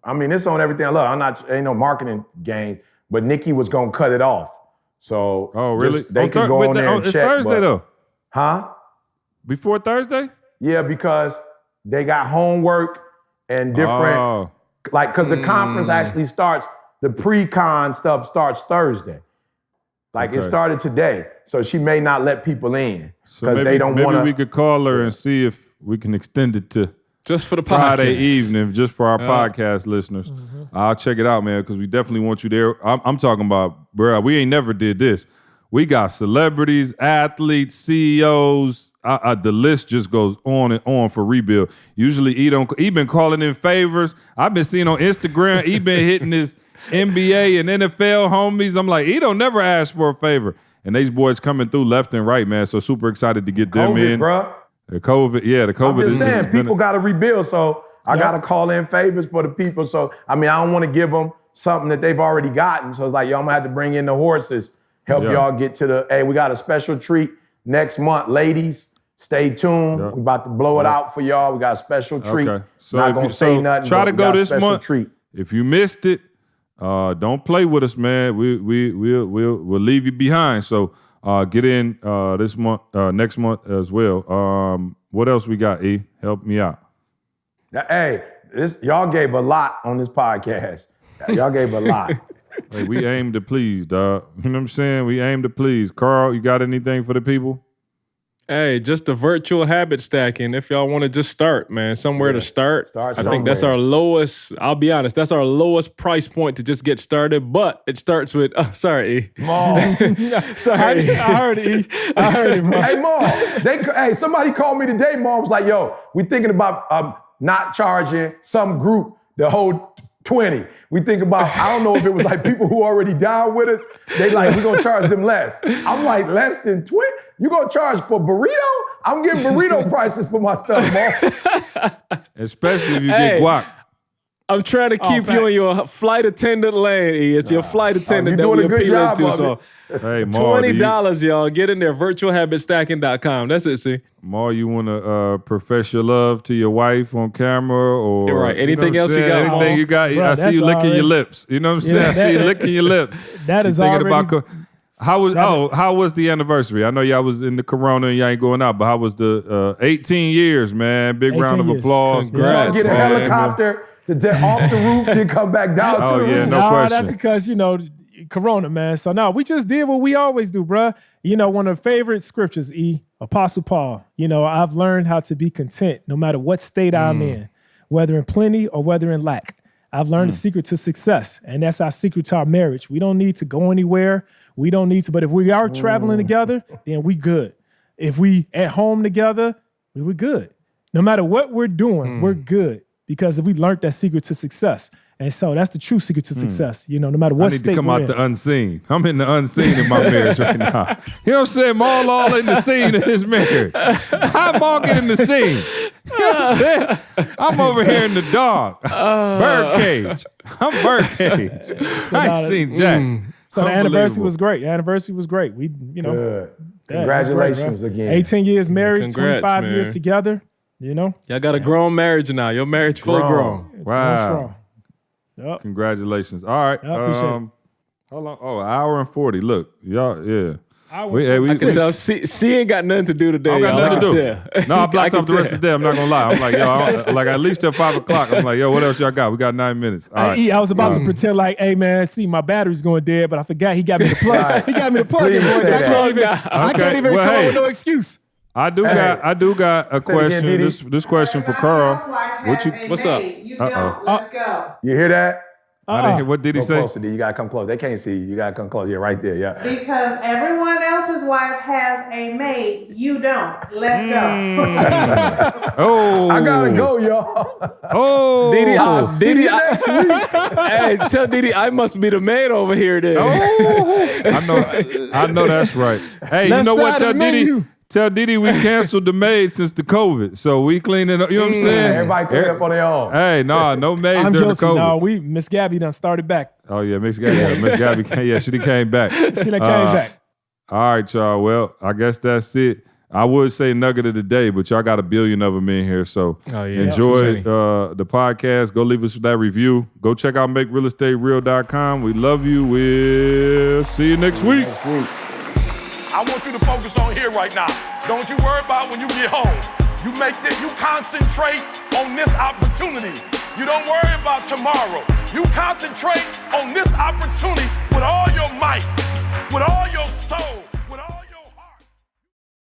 I mean, it's on everything I love. Ain't no marketing game, but Nikki was gonna cut it off. So really? They could go on there and it's check. It's Thursday though. Huh? Before Thursday? Yeah, because they got homework and different, because the conference actually starts, the pre-con stuff starts Thursday. It started today, so she may not let people in because they don't want to. Maybe we could call her and see if we can extend it to just for the Friday podcast. evening, just for our podcast listeners. I'll check it out, man, because we definitely want you there. I'm talking about, bro, we ain't never did this. We got celebrities, athletes, CEOs. The list just goes on and on for Rebuild. Usually, he been calling in favors. I've been seeing on Instagram, he been hitting his NBA and NFL homies. I'm like, he don't never ask for a favor. And these boys coming through left and right, man. So super excited to get them in. Bro. The COVID. I'm just saying, people got to rebuild. So I got to call in favors for the people. So, I mean, I don't want to give them something that they've already gotten. So it's like, yo, I'm going to have to bring in the horses, help y'all get to hey, we got a special treat next month. Ladies, stay tuned. We're about to blow it out for y'all. We got a special treat. Okay. So not going to say nothing. Try to go this month. Treat. If you missed it, don't play with us, man. We'll leave you behind. So get in this month, next month as well. What else we got, E? Help me out. Hey, y'all gave a lot on this podcast. Y'all gave a lot. Hey, we aim to please, dog. You know what I'm saying? We aim to please. Carl, you got anything for the people? Hey, just the virtual habit stacking. If y'all want to just start, man, somewhere to start. Start I think that's our lowest, I'll be honest, that's our lowest price point to just get started, but it starts with, sorry, E. Maul. Sorry. I heard it, E. I heard it, Maul. Hey, Maul, somebody called me today, Maul was like, yo, we thinking about not charging some group the whole 20. We think about, I don't know if it was like people who already down with us, they like, we're going to charge them less. I'm like, less than 20? You gonna charge for burrito? I'm getting burrito prices for my stuff, man. Especially if you get guac. I'm trying to keep you in your flight attendant lane, E. It's your flight attendant that doing we a good appealing job to. of So hey, Maul, $20, y'all. Get in there, virtualhabitstacking.com. That's it, see. Maul, you want to profess your love to your wife on camera, or you're right. Anything else you got, Anything Maul? you got? Bro, I see you licking your lips. You know what I'm saying? I see you licking your lips. That is thinking already... about how was the anniversary? I know y'all was in the corona and y'all ain't going out, but how was the 18 years, man? Big round of applause. Congrats, y'all get a helicopter off the roof, then come back down to the roof. No question. That's because, Corona, man. So no, we just did what we always do, bruh. One of the favorite scriptures, E, Apostle Paul. I've learned how to be content no matter what state I'm in, whether in plenty or whether in lack. I've learned the secret to success, and that's our secret to our marriage. We don't need to go anywhere. We don't need to, but if we are traveling together, then we good. If we at home together, we're good. No matter what we're doing, we're good. Because we learned that secret to success. And so that's the true secret to success. No matter what state I need to come we're out in. the unseen. I'm in the unseen in my marriage right now. You know what I'm saying? Maul all in the scene in his marriage. How Maul get in the scene? You know what I'm saying? I'm over here in the dog. Birdcage. I'm birdcage. So I ain't seen Jack. So the anniversary was great. The anniversary was great. We, Good. Congratulations again. 18 years married, Congrats, 25 man. years together. Y'all got a grown marriage now. Your marriage full grown. Wow. Yep. Congratulations. All right. I appreciate it. Hold on. Oh, an hour and 40. Look, y'all, yeah. I can tell she ain't got nothing to do today. I don't got nothing to do. No, I blocked I off the rest of the day. I'm not gonna lie. I'm like, yo, at least till 5 o'clock. I'm like, yo, what else y'all got? We got 9 minutes. All right. I was about to pretend like, hey man, see, my battery's going dead, but I forgot he got me the plug. He got me the plug in, boys. I can't even come up with no excuse. I do got a question. Again, this question for Carl. What's up? Let's go. You hear that? I didn't hear. What did he Go say? closer, D. You gotta come close. They can't see you. You gotta come close. Yeah, right there. Yeah. Because everyone else's wife has a maid, you don't. Let's go. Oh, I gotta go, y'all. Oh, Didi, hey, tell Didi I must be the maid over here then. I know that's right. Hey, you know what? Tell Didi we canceled the maid since the COVID, so we cleaning up. You know what I'm saying? Everybody clean up on their own. Hey, no maids I'm during guilty. the COVID. No, Miss Gabby done started back. Oh yeah, Miss Gabby, she came back. She done came back. All right, y'all. Well, I guess that's it. I would say nugget of the day, but y'all got a billion of them in here. So enjoy the podcast. Go leave us that review. Go check out MakeRealEstateReal.com. We love you. We'll see you next week. I want you to focus on here right now. Don't you worry about when you get home. You concentrate on this opportunity. You don't worry about tomorrow. You concentrate on this opportunity with all your might, with all your soul.